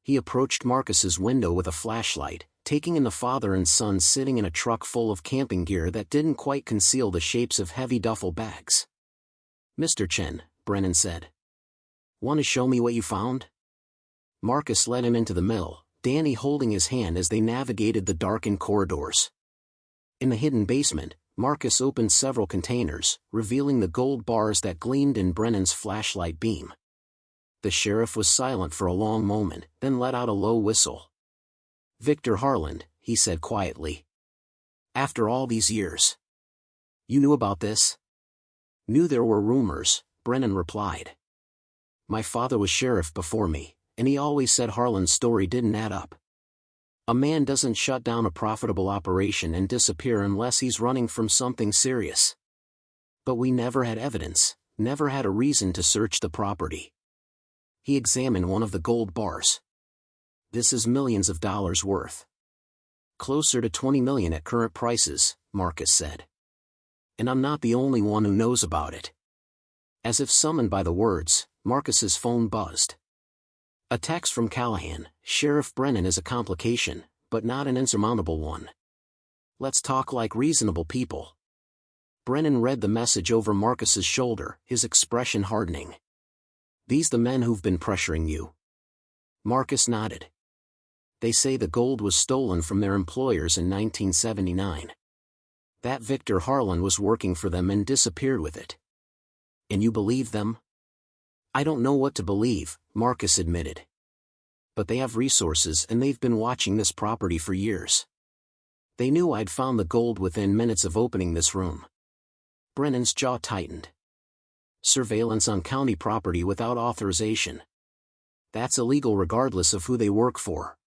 He approached Marcus's window with a flashlight, taking in the father and son sitting in a truck full of camping gear that didn't quite conceal the shapes of heavy duffel bags. "Mr. Chen," Brennan said. "Want to show me what you found?" Marcus led him into the mill, Danny holding his hand as they navigated the darkened corridors. In the hidden basement, Marcus opened several containers, revealing the gold bars that gleamed in Brennan's flashlight beam. The sheriff was silent for a long moment, then let out a low whistle. "Victor Harland," he said quietly. "After all these years. You knew about this?" "Knew there were rumors," Brennan replied. "My father was sheriff before me, and he always said Harland's story didn't add up. A man doesn't shut down a profitable operation and disappear unless he's running from something serious. But we never had evidence, never had a reason to search the property." He examined one of the gold bars. "This is millions of dollars worth. Closer to 20 million at current prices," Marcus said. "And I'm not the only one who knows about it." As if summoned by the words, Marcus's phone buzzed. A text from Callahan: "Sheriff Brennan is a complication, but not an insurmountable one. Let's talk like reasonable people." Brennan read the message over Marcus's shoulder, his expression hardening. "These the men who've been pressuring you?" Marcus nodded. "They say the gold was stolen from their employers in 1979. That Victor Harland was working for them and disappeared with it." "And you believe them?" "I don't know what to believe," Marcus admitted. "But they have resources and they've been watching this property for years. They knew I'd found the gold within minutes of opening this room." Brennan's jaw tightened. "Surveillance on county property without authorization. That's illegal regardless of who they work for."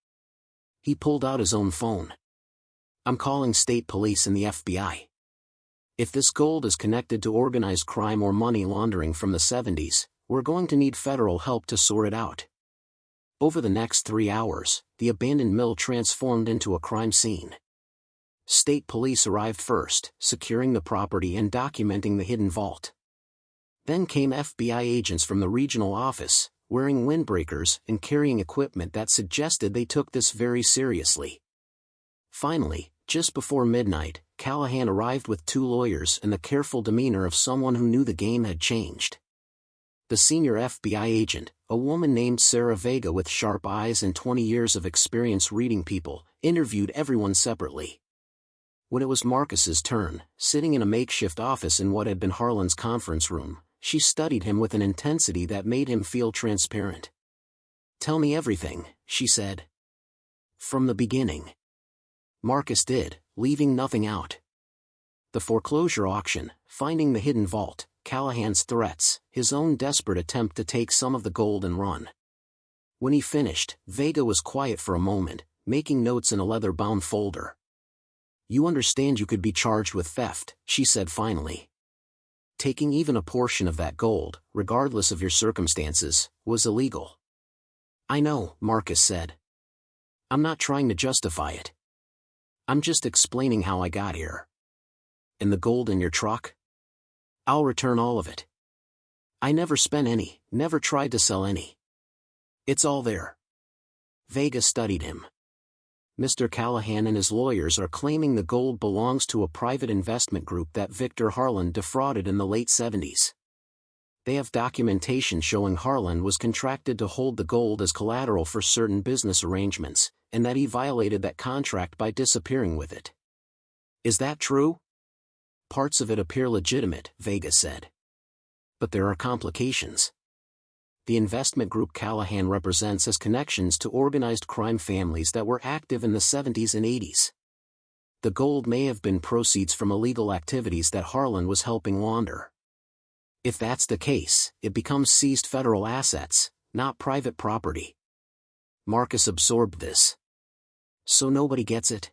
He pulled out his own phone. "I'm calling state police and the FBI. If this gold is connected to organized crime or money laundering from the 70s, we're going to need federal help to sort it out." Over the next 3 hours, the abandoned mill transformed into a crime scene. State police arrived first, securing the property and documenting the hidden vault. Then came FBI agents from the regional office, wearing windbreakers and carrying equipment that suggested they took this very seriously. Finally, just before midnight, Callahan arrived with 2 lawyers and the careful demeanor of someone who knew the game had changed. The senior FBI agent, a woman named Sarah Vega with sharp eyes and 20 years of experience reading people, interviewed everyone separately. When it was Marcus's turn, sitting in a makeshift office in what had been Harland's conference room, she studied him with an intensity that made him feel transparent. "Tell me everything," she said. "From the beginning." Marcus did, leaving nothing out. The foreclosure auction, finding the hidden vault, Callahan's threats, his own desperate attempt to take some of the gold and run. When he finished, Vega was quiet for a moment, making notes in a leather-bound folder. "You understand you could be charged with theft," she said finally. "Taking even a portion of that gold, regardless of your circumstances, was illegal." "I know," Marcus said. "I'm not trying to justify it. I'm just explaining how I got here." "And the gold in your truck?" "I'll return all of it. I never spent any, never tried to sell any. It's all there." Vega studied him. "Mr. Callahan and his lawyers are claiming the gold belongs to a private investment group that Victor Harland defrauded in the late 70s. They have documentation showing Harland was contracted to hold the gold as collateral for certain business arrangements, and that he violated that contract by disappearing with it." "Is that true?" "Parts of it appear legitimate," Vega said. "But there are complications. The investment group Callahan represents has connections to organized crime families that were active in the 70s and 80s. The gold may have been proceeds from illegal activities that Harland was helping launder. If that's the case, it becomes seized federal assets, not private property." Marcus absorbed this. "So nobody gets it?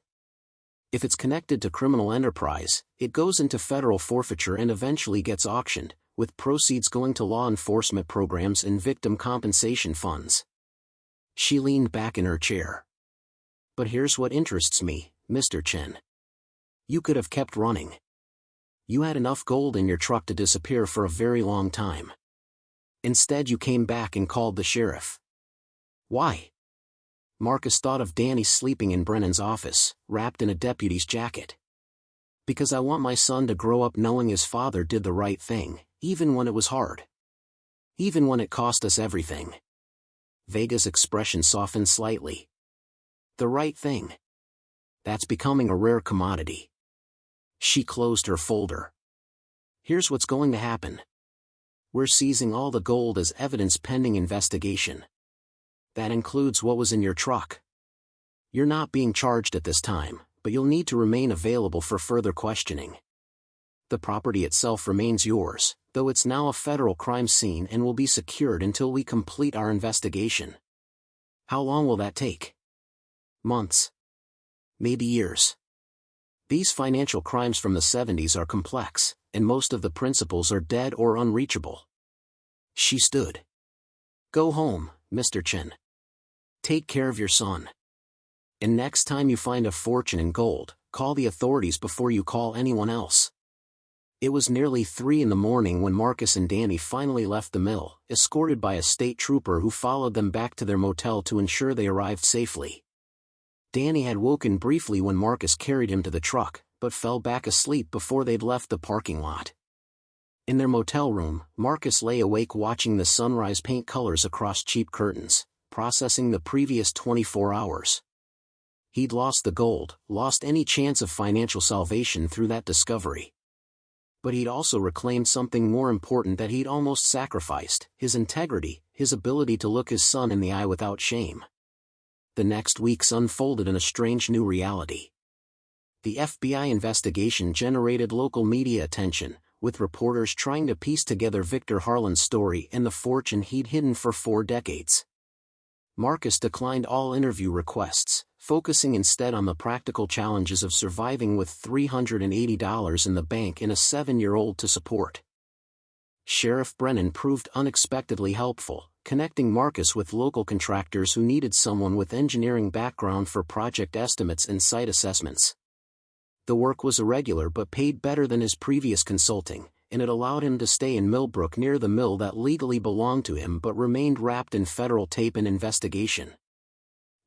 If it's connected to criminal enterprise, it goes into federal forfeiture and eventually gets auctioned, with proceeds going to law enforcement programs and victim compensation funds. She leaned back in her chair. But here's what interests me, Mr. Chen. You could have kept running. You had enough gold in your truck to disappear for a very long time. Instead you came back and called the sheriff. Why? Marcus thought of Danny sleeping in Brennan's office, wrapped in a deputy's jacket. Because I want my son to grow up knowing his father did the right thing, even when it was hard. Even when it cost us everything. Vega's expression softened slightly. The right thing. That's becoming a rare commodity. She closed her folder. Here's what's going to happen. We're seizing all the gold as evidence pending investigation. That includes what was in your truck. You're not being charged at this time, but you'll need to remain available for further questioning. The property itself remains yours, though it's now a federal crime scene and will be secured until we complete our investigation. How long will that take? Months. Maybe years. These financial crimes from the 70s are complex, and most of the principals are dead or unreachable. She stood. Go home, Mr. Chen. Take care of your son. And next time you find a fortune in gold, call the authorities before you call anyone else. It was nearly 3 in the morning when Marcus and Danny finally left the mill, escorted by a state trooper who followed them back to their motel to ensure they arrived safely. Danny had woken briefly when Marcus carried him to the truck, but fell back asleep before they'd left the parking lot. In their motel room, Marcus lay awake watching the sunrise paint colors across cheap curtains, processing the previous 24 hours. He'd lost the gold, lost any chance of financial salvation through that discovery. But he'd also reclaimed something more important that he'd almost sacrificed, his integrity, his ability to look his son in the eye without shame. The next weeks unfolded in a strange new reality. The FBI investigation generated local media attention, with reporters trying to piece together Victor Harlan's story and the fortune he'd hidden for 4 decades. Marcus declined all interview requests, focusing instead on the practical challenges of surviving with $380 in the bank and a 7-year-old to support. Sheriff Brennan proved unexpectedly helpful, connecting Marcus with local contractors who needed someone with engineering background for project estimates and site assessments. The work was irregular but paid better than his previous consulting, and it allowed him to stay in Millbrook near the mill that legally belonged to him but remained wrapped in federal tape and investigation.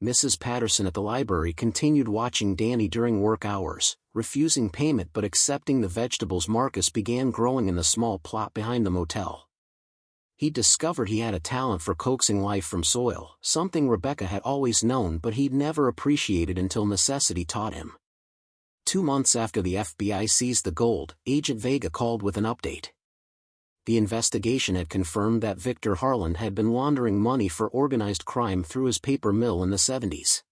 Mrs. Patterson at the library continued watching Danny during work hours, refusing payment but accepting the vegetables Marcus began growing in the small plot behind the motel. He'd discovered he had a talent for coaxing life from soil, something Rebecca had always known but he'd never appreciated until necessity taught him. 2 months after the FBI seized the gold, Agent Vega called with an update. The investigation had confirmed that Victor Harlan had been laundering money for organized crime through his paper mill in the 70s.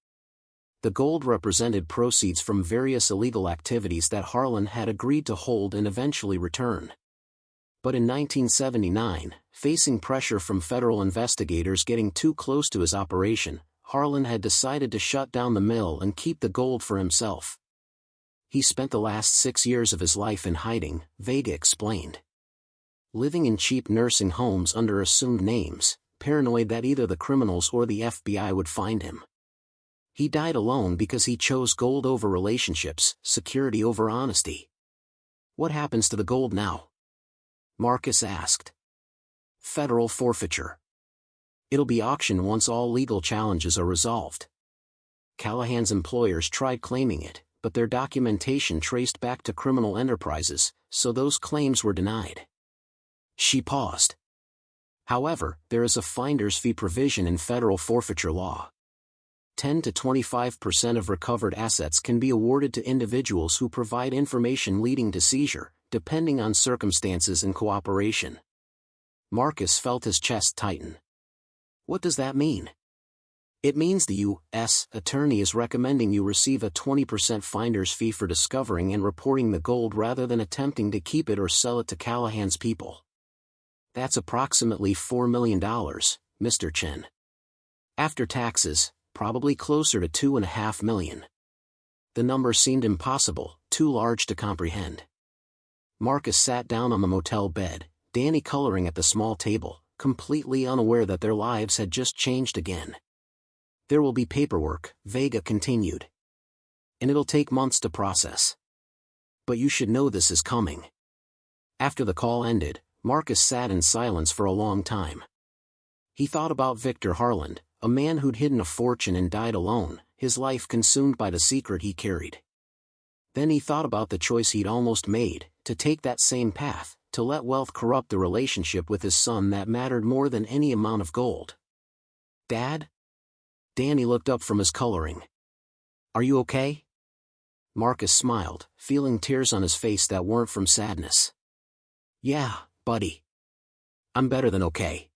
The gold represented proceeds from various illegal activities that Harlan had agreed to hold and eventually return. But in 1979, facing pressure from federal investigators getting too close to his operation, Harlan had decided to shut down the mill and keep the gold for himself. He spent the last 6 years of his life in hiding, Vega explained. Living in cheap nursing homes under assumed names, paranoid that either the criminals or the FBI would find him. He died alone because he chose gold over relationships, security over honesty. What happens to the gold now? Marcus asked. Federal forfeiture. It'll be auctioned once all legal challenges are resolved. Callahan's employers tried claiming it, but their documentation traced back to criminal enterprises, so those claims were denied. She paused. However, there is a finder's fee provision in federal forfeiture law. 10 to 25% of recovered assets can be awarded to individuals who provide information leading to seizure, depending on circumstances and cooperation. Marcus felt his chest tighten. What does that mean? It means the U.S. attorney is recommending you receive a 20% finder's fee for discovering and reporting the gold rather than attempting to keep it or sell it to Callahan's people. That's approximately $4 million, Mr. Chen. After taxes, probably closer to $2.5 million. The number seemed impossible, too large to comprehend. Marcus sat down on the motel bed, Danny coloring at the small table, completely unaware that their lives had just changed again. There will be paperwork, Vega continued. And it'll take months to process. But you should know this is coming. After the call ended, Marcus sat in silence for a long time. He thought about Victor Harland, a man who'd hidden a fortune and died alone, his life consumed by the secret he carried. Then he thought about the choice he'd almost made, to take that same path, to let wealth corrupt the relationship with his son that mattered more than any amount of gold. "Dad?" Danny looked up from his coloring. "Are you okay?" Marcus smiled, feeling tears on his face that weren't from sadness. "Yeah, buddy. I'm better than okay."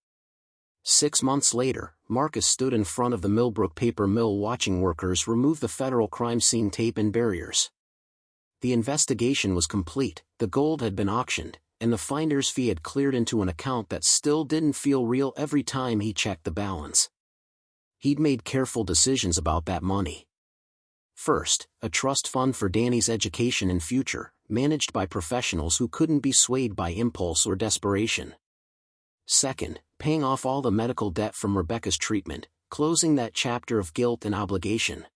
6 months later, Marcus stood in front of the Millbrook paper mill watching workers remove the federal crime scene tape and barriers. The investigation was complete, the gold had been auctioned, and the finder's fee had cleared into an account that still didn't feel real every time he checked the balance. He'd made careful decisions about that money. First, a trust fund for Danny's education and future, managed by professionals who couldn't be swayed by impulse or desperation. Second, paying off all the medical debt from Rebecca's treatment, closing that chapter of guilt and obligation.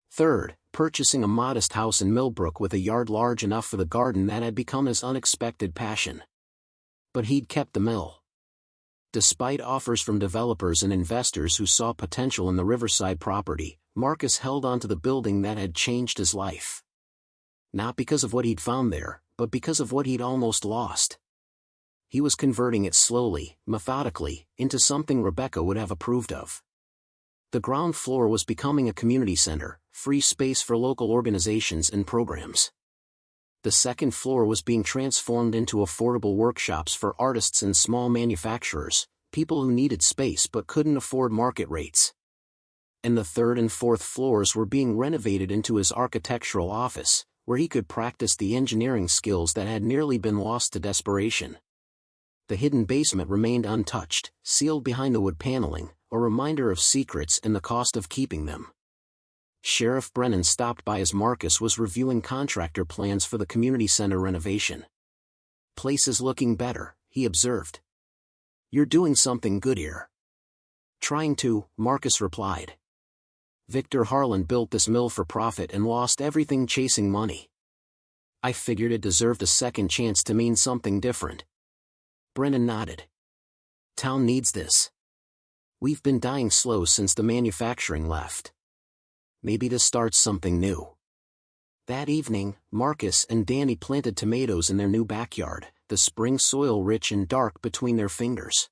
Third, purchasing a modest house in Millbrook with a yard large enough for the garden that had become his unexpected passion. But he'd kept the mill. Despite offers from developers and investors who saw potential in the riverside property, Marcus held on to the building that had changed his life. Not because of what he'd found there, but because of what he'd almost lost. He was converting it slowly, methodically, into something Rebecca would have approved of. The ground floor was becoming a community center, free space for local organizations and programs. The second floor was being transformed into affordable workshops for artists and small manufacturers, people who needed space but couldn't afford market rates. And the third and fourth floors were being renovated into his architectural office, where he could practice the engineering skills that had nearly been lost to desperation. The hidden basement remained untouched, sealed behind the wood paneling, a reminder of secrets and the cost of keeping them. Sheriff Brennan stopped by as Marcus was reviewing contractor plans for the community center renovation. "Place is looking better," he observed. "You're doing something good here." "Trying to," Marcus replied. "Victor Harland built this mill for profit and lost everything chasing money. I figured it deserved a second chance to mean something different." Brennan nodded. "Town needs this. We've been dying slow since the manufacturing left. Maybe this starts something new." That evening, Marcus and Danny planted tomatoes in their new backyard, the spring soil rich and dark between their fingers.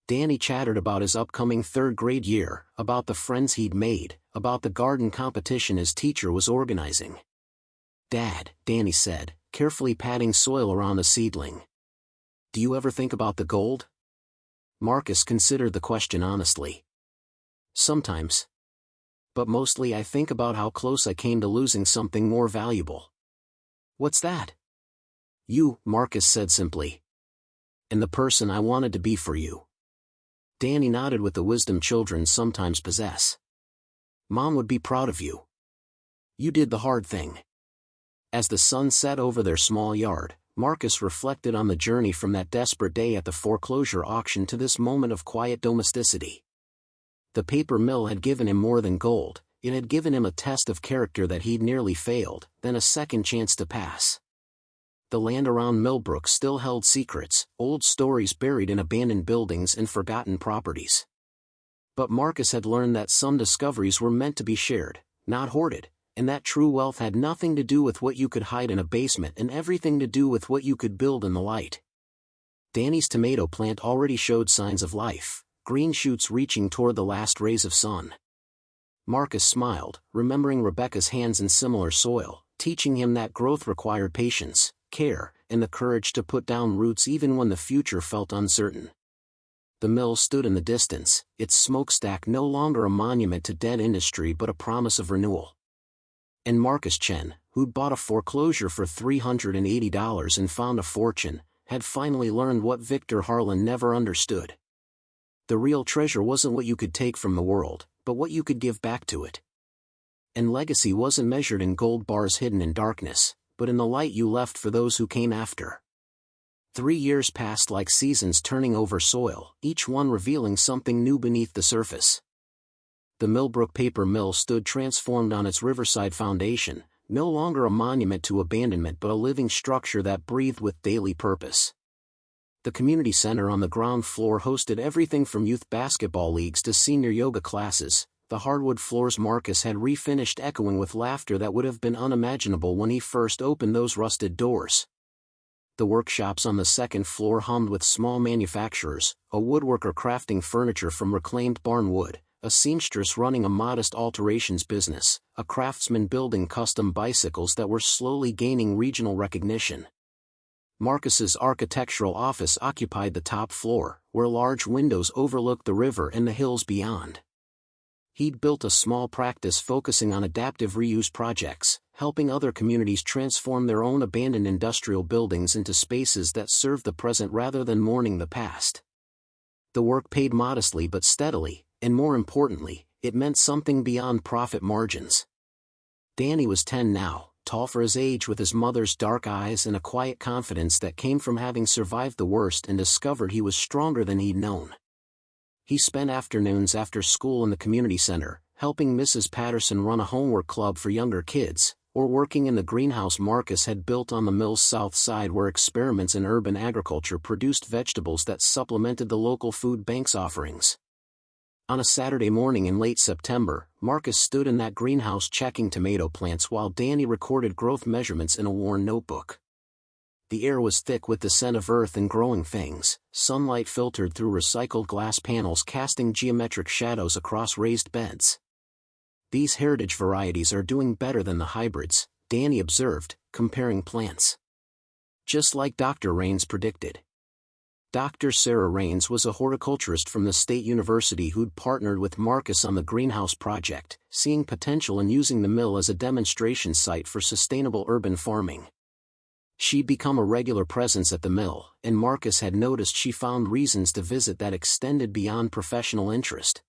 Danny chattered about his upcoming third-grade year, about the friends he'd made, about the garden competition his teacher was organizing. "Dad," Danny said, carefully patting soil around a seedling. "Do you ever think about the gold?" Marcus considered the question honestly. "Sometimes. But mostly I think about how close I came to losing something more valuable." "What's that?" "You," Marcus said simply. "And the person I wanted to be for you." Danny nodded with the wisdom children sometimes possess. "Mom would be proud of you. You did the hard thing." As the sun set over their small yard, Marcus reflected on the journey from that desperate day at the foreclosure auction to this moment of quiet domesticity. The paper mill had given him more than gold, it had given him a test of character that he'd nearly failed, then a second chance to pass. The land around Millbrook still held secrets, old stories buried in abandoned buildings and forgotten properties. But Marcus had learned that some discoveries were meant to be shared, not hoarded, and that true wealth had nothing to do with what you could hide in a basement and everything to do with what you could build in the light. Danny's tomato plant already showed signs of life, green shoots reaching toward the last rays of sun. Marcus smiled, remembering Rebecca's hands in similar soil, teaching him that growth required patience, care, and the courage to put down roots even when the future felt uncertain. The mill stood in the distance, its smokestack no longer a monument to dead industry but a promise of renewal. And Marcus Chen, who'd bought a foreclosure for $380 and found a fortune, had finally learned what Victor Harland never understood. The real treasure wasn't what you could take from the world, but what you could give back to it. And legacy wasn't measured in gold bars hidden in darkness, but in the light you left for those who came after. 3 years passed like seasons turning over soil, each one revealing something new beneath the surface. The Millbrook paper mill stood transformed on its riverside foundation, no longer a monument to abandonment but a living structure that breathed with daily purpose. The community center on the ground floor hosted everything from youth basketball leagues to senior yoga classes. The hardwood floors Marcus had refinished echoing with laughter that would have been unimaginable when he first opened those rusted doors. The workshops on the second floor hummed with small manufacturers, a woodworker crafting furniture from reclaimed barn wood, a seamstress running a modest alterations business, a craftsman building custom bicycles that were slowly gaining regional recognition. Marcus's architectural office occupied the top floor, where large windows overlooked the river and the hills beyond. He'd built a small practice focusing on adaptive reuse projects, helping other communities transform their own abandoned industrial buildings into spaces that serve the present rather than mourning the past. The work paid modestly but steadily, and more importantly, it meant something beyond profit margins. Danny was 10 now, tall for his age with his mother's dark eyes and a quiet confidence that came from having survived the worst and discovered he was stronger than he'd known. He spent afternoons after school in the community center, helping Mrs. Patterson run a homework club for younger kids, or working in the greenhouse Marcus had built on the mill's south side where experiments in urban agriculture produced vegetables that supplemented the local food bank's offerings. On a Saturday morning in late September, Marcus stood in that greenhouse checking tomato plants while Danny recorded growth measurements in a worn notebook. The air was thick with the scent of earth and growing things, sunlight filtered through recycled glass panels casting geometric shadows across raised beds. These heritage varieties are doing better than the hybrids, Danny observed, comparing plants. Just like Dr. Raines predicted. Dr. Sarah Raines was a horticulturist from the State University who'd partnered with Marcus on the greenhouse project, seeing potential in using the mill as a demonstration site for sustainable urban farming. She'd become a regular presence at the mill, and Marcus had noticed she found reasons to visit that extended beyond professional interest.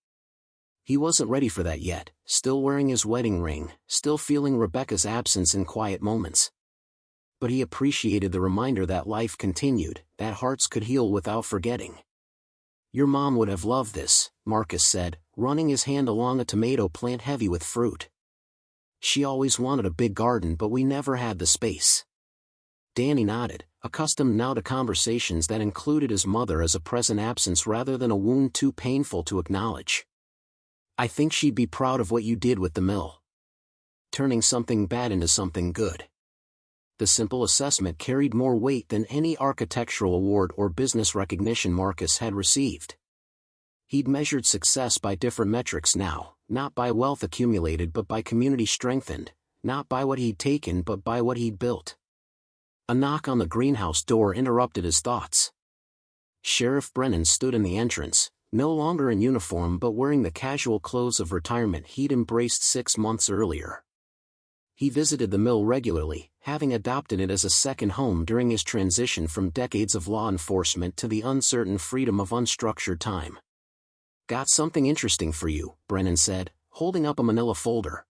He wasn't ready for that yet, still wearing his wedding ring, still feeling Rebecca's absence in quiet moments. But he appreciated the reminder that life continued, that hearts could heal without forgetting. "Your mom would have loved this," Marcus said, running his hand along a tomato plant heavy with fruit. "She always wanted a big garden but we never had the space." Danny nodded, accustomed now to conversations that included his mother as a present absence rather than a wound too painful to acknowledge. "I think she'd be proud of what you did with the mill. Turning something bad into something good." The simple assessment carried more weight than any architectural award or business recognition Marcus had received. He'd measured success by different metrics now, not by wealth accumulated but by community strengthened, not by what he'd taken but by what he'd built. A knock on the greenhouse door interrupted his thoughts. Sheriff Brennan stood in the entrance, no longer in uniform but wearing the casual clothes of retirement he'd embraced 6 months earlier. He visited the mill regularly, having adopted it as a second home during his transition from decades of law enforcement to the uncertain freedom of unstructured time. "Got something interesting for you," Brennan said, holding up a manila folder.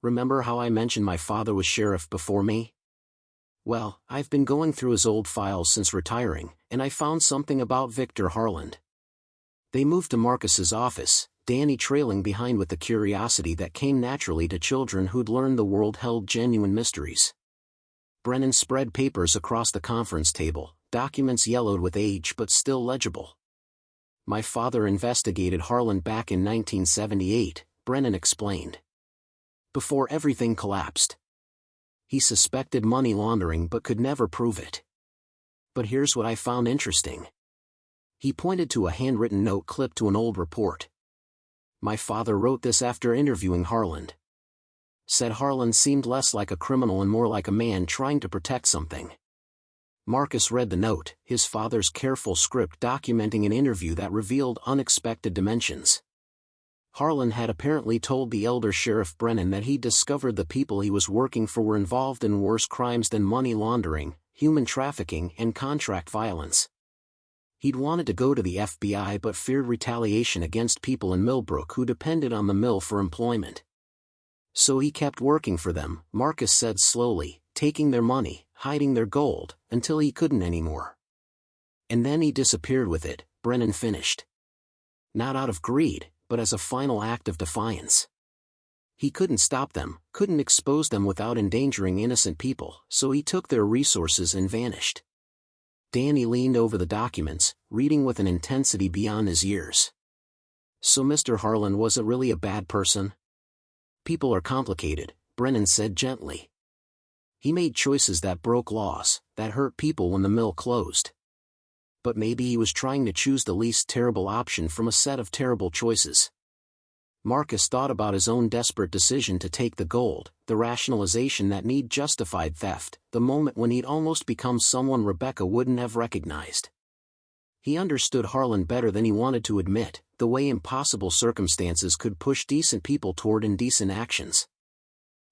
"Remember how I mentioned my father was sheriff before me? Well, I've been going through his old files since retiring, and I found something about Victor Harland." They moved to Marcus's office, Danny trailing behind with the curiosity that came naturally to children who'd learned the world held genuine mysteries. Brennan spread papers across the conference table, documents yellowed with age but still legible. "My father investigated Harland back in 1978, Brennan explained. "Before everything collapsed. He suspected money laundering but could never prove it. But here's what I found interesting." He pointed to a handwritten note clipped to an old report. "My father wrote this after interviewing Harland. Said Harland seemed less like a criminal and more like a man trying to protect something." Marcus read the note, his father's careful script documenting an interview that revealed unexpected dimensions. Harland had apparently told the elder Sheriff Brennan that he'd discovered the people he was working for were involved in worse crimes than money laundering, human trafficking and contract violence. He'd wanted to go to the FBI but feared retaliation against people in Millbrook who depended on the mill for employment. "So he kept working for them," Marcus said slowly, "taking their money, hiding their gold, until he couldn't anymore. And then he disappeared with it, Brennan finished. Not out of greed, but as a final act of defiance. He couldn't stop them, couldn't expose them without endangering innocent people, so he took their resources and vanished. Danny leaned over the documents, reading with an intensity beyond his years. So Mr. Harlan wasn't really a bad person? People are complicated, Brennan said gently. He made choices that broke laws, that hurt people when the mill closed. But maybe he was trying to choose the least terrible option from a set of terrible choices. Marcus thought about his own desperate decision to take the gold, the rationalization that need justified theft, the moment when he'd almost become someone Rebecca wouldn't have recognized. He understood Harlan better than he wanted to admit, the way impossible circumstances could push decent people toward indecent actions.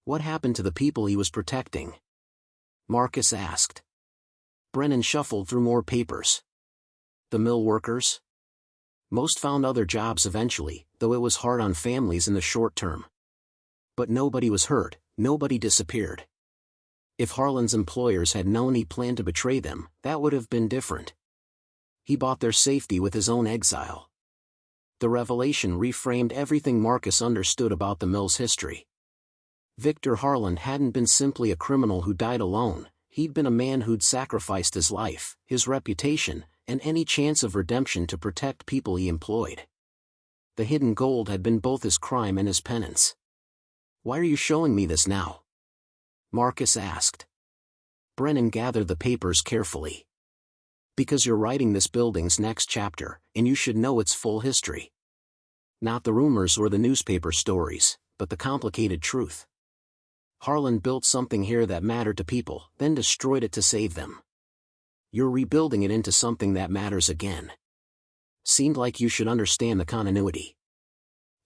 What happened to the people he was protecting? Marcus asked. Brennan shuffled through more papers. The mill workers? Most found other jobs eventually, though it was hard on families in the short term. But nobody was hurt, nobody disappeared. If Harlan's employers had known he planned to betray them, that would have been different. He bought their safety with his own exile. The revelation reframed everything Marcus understood about the mill's history. Victor Harlan hadn't been simply a criminal who died alone, he'd been a man who'd sacrificed his life, his reputation, and any chance of redemption to protect people he employed. The hidden gold had been both his crime and his penance. Why are you showing me this now? Marcus asked. Brennan gathered the papers carefully. Because you're writing this building's next chapter, and you should know its full history. Not the rumors or the newspaper stories, but the complicated truth. Harlan built something here that mattered to people, then destroyed it to save them. You're rebuilding it into something that matters again. Seemed like you should understand the continuity.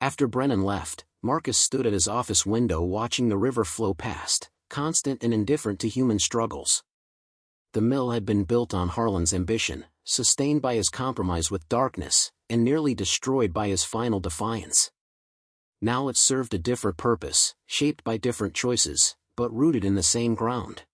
After Brennan left, Marcus stood at his office window watching the river flow past, constant and indifferent to human struggles. The mill had been built on Harlan's ambition, sustained by his compromise with darkness, and nearly destroyed by his final defiance. Now it served a different purpose, shaped by different choices, but rooted in the same ground.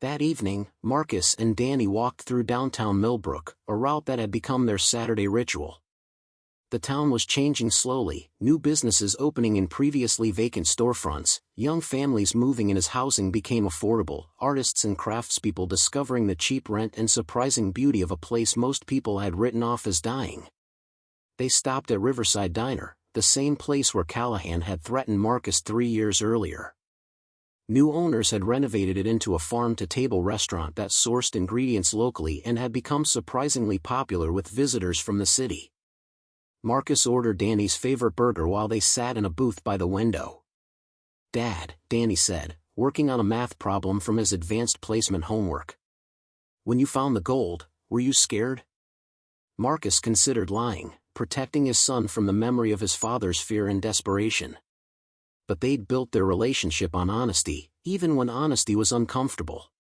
That evening, Marcus and Danny walked through downtown Millbrook, a route that had become their Saturday ritual. The town was changing slowly, new businesses opening in previously vacant storefronts, young families moving in as housing became affordable, artists and craftspeople discovering the cheap rent and surprising beauty of a place most people had written off as dying. They stopped at Riverside Diner, the same place where Callahan had threatened Marcus 3 years earlier. New owners had renovated it into a farm-to-table restaurant that sourced ingredients locally and had become surprisingly popular with visitors from the city. Marcus ordered Danny's favorite burger while they sat in a booth by the window. "Dad," Danny said, working on a math problem from his advanced placement homework. "When you found the gold, were you scared?" Marcus considered lying, protecting his son from the memory of his father's fear and desperation. But they'd built their relationship on honesty, even when honesty was uncomfortable.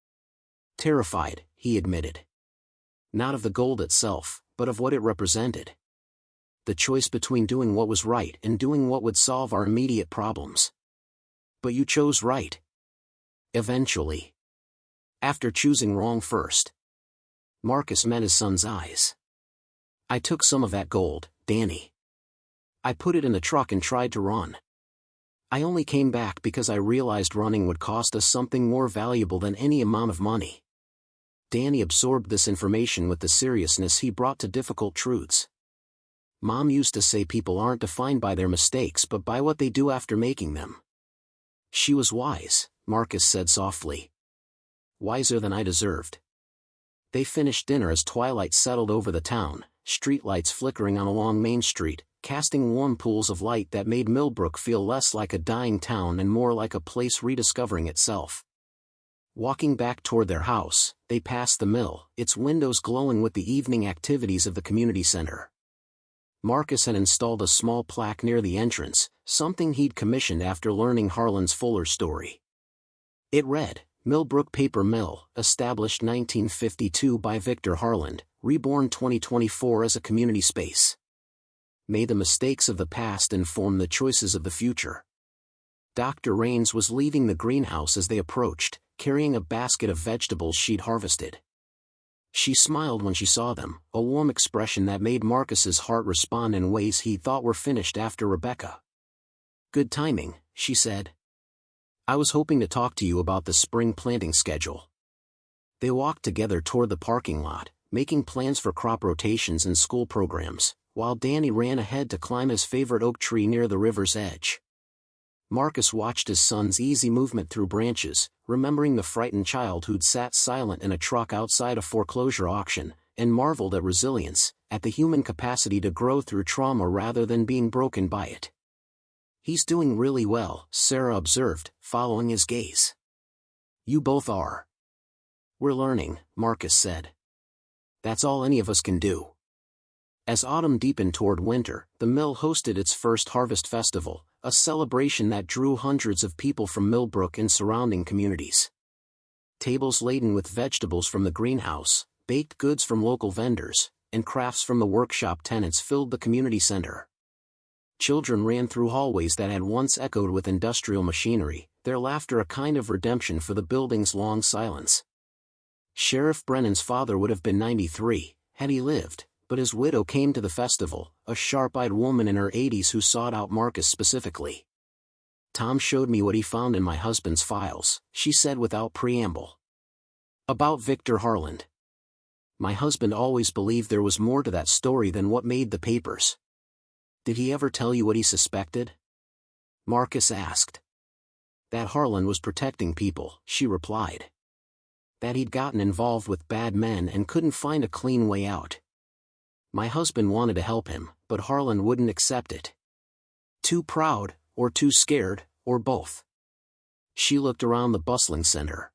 "Terrified," he admitted. Not of the gold itself, but of what it represented. The choice between doing what was right and doing what would solve our immediate problems. But you chose right. Eventually. After choosing wrong first. Marcus met his son's eyes. "I took some of that gold, Danny. I put it in the truck and tried to run. I only came back because I realized running would cost us something more valuable than any amount of money." Danny absorbed this information with the seriousness he brought to difficult truths. "Mom used to say people aren't defined by their mistakes but by what they do after making them." She was wise, Marcus said softly. "Wiser than I deserved." They finished dinner as twilight settled over the town, streetlights flickering on along Main Street, casting warm pools of light that made Millbrook feel less like a dying town and more like a place rediscovering itself. Walking back toward their house, they passed the mill, its windows glowing with the evening activities of the community center. Marcus had installed a small plaque near the entrance, something he'd commissioned after learning Harlan's fuller story. It read, "Millbrook Paper Mill, established 1952 by Victor Harlan, reborn 2024 as a community space." May the mistakes of the past inform the choices of the future. Dr. Raines was leaving the greenhouse as they approached, carrying a basket of vegetables she'd harvested. She smiled when she saw them, a warm expression that made Marcus's heart respond in ways he thought were finished after Rebecca. "Good timing," she said. "I was hoping to talk to you about the spring planting schedule." They walked together toward the parking lot, making plans for crop rotations and school programs, while Danny ran ahead to climb his favorite oak tree near the river's edge. Marcus watched his son's easy movement through branches, remembering the frightened child who'd sat silent in a truck outside a foreclosure auction, and marveled at resilience, at the human capacity to grow through trauma rather than being broken by it. "He's doing really well," Sarah observed, following his gaze. "You both are." "We're learning," Marcus said. "That's all any of us can do." As autumn deepened toward winter, the mill hosted its first harvest festival, a celebration that drew hundreds of people from Millbrook and surrounding communities. Tables laden with vegetables from the greenhouse, baked goods from local vendors, and crafts from the workshop tenants filled the community center. Children ran through hallways that had once echoed with industrial machinery, their laughter a kind of redemption for the building's long silence. Sheriff Brennan's father would have been 93, had he lived, but his widow came to the festival, a sharp-eyed woman in her 80s who sought out Marcus specifically. "Tom showed me what he found in my husband's files," she said without preamble. "About Victor Harland. My husband always believed there was more to that story than what made the papers." "Did he ever tell you what he suspected?" Marcus asked. "That Harland was protecting people," she replied. "That he'd gotten involved with bad men and couldn't find a clean way out. My husband wanted to help him, but Harland wouldn't accept it. Too proud, or too scared, or both." She looked around the bustling center.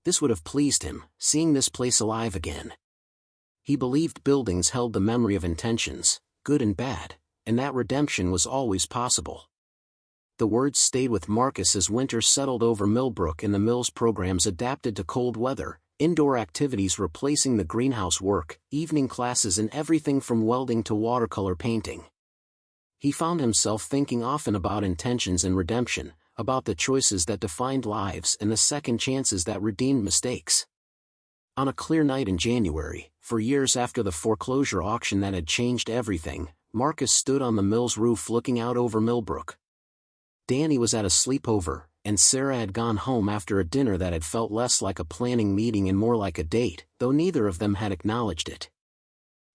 This would have pleased him, seeing this place alive again. He believed buildings held the memory of intentions, good and bad, and that redemption was always possible. The words stayed with Marcus as winter settled over Millbrook and the mill's programs adapted to cold weather, indoor activities replacing the greenhouse work, evening classes and everything from welding to watercolor painting. He found himself thinking often about intentions and redemption, about the choices that defined lives and the second chances that redeemed mistakes. On a clear night in January, for years after the foreclosure auction that had changed everything, Marcus stood on the mill's roof looking out over Millbrook. Danny was at a sleepover, and Sarah had gone home after a dinner that had felt less like a planning meeting and more like a date, though neither of them had acknowledged it.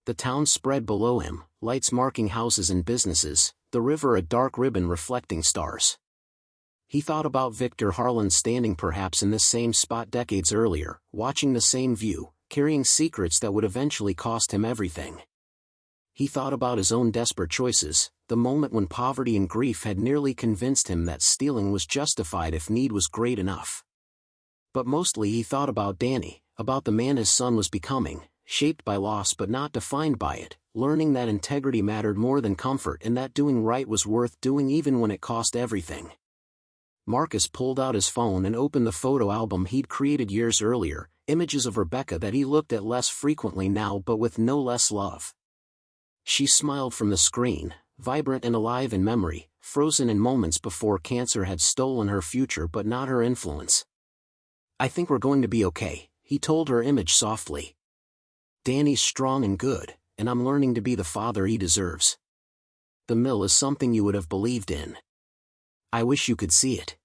The town spread below him, lights marking houses and businesses, the river a dark ribbon reflecting stars. He thought about Victor Harland standing perhaps in this same spot decades earlier, watching the same view, carrying secrets that would eventually cost him everything. He thought about his own desperate choices, the moment when poverty and grief had nearly convinced him that stealing was justified if need was great enough. But mostly he thought about Danny, about the man his son was becoming, shaped by loss but not defined by it, learning that integrity mattered more than comfort and that doing right was worth doing even when it cost everything. Marcus pulled out his phone and opened the photo album he'd created years earlier, images of Rebecca that he looked at less frequently now but with no less love. She smiled from the screen, vibrant and alive in memory, frozen in moments before cancer had stolen her future but not her influence. "I think we're going to be okay," he told her image softly. "Danny's strong and good, and I'm learning to be the father he deserves. The mill is something you would have believed in. I wish you could see it."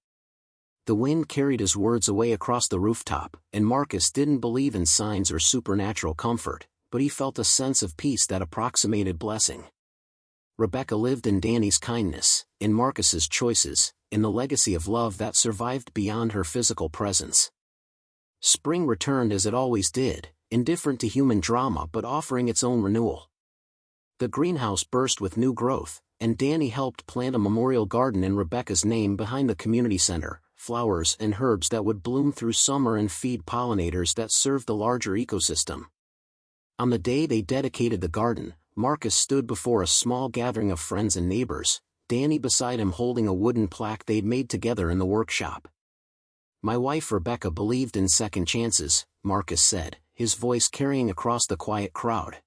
The wind carried his words away across the rooftop, and Marcus didn't believe in signs or supernatural comfort, but he felt a sense of peace that approximated blessing. Rebecca lived in Danny's kindness, in Marcus's choices, in the legacy of love that survived beyond her physical presence. Spring returned as it always did, indifferent to human drama but offering its own renewal. The greenhouse burst with new growth, and Danny helped plant a memorial garden in Rebecca's name behind the community center, flowers and herbs that would bloom through summer and feed pollinators that served the larger ecosystem. On the day they dedicated the garden, Marcus stood before a small gathering of friends and neighbors, Danny beside him holding a wooden plaque they'd made together in the workshop. "My wife Rebecca believed in second chances," Marcus said, his voice carrying across the quiet crowd.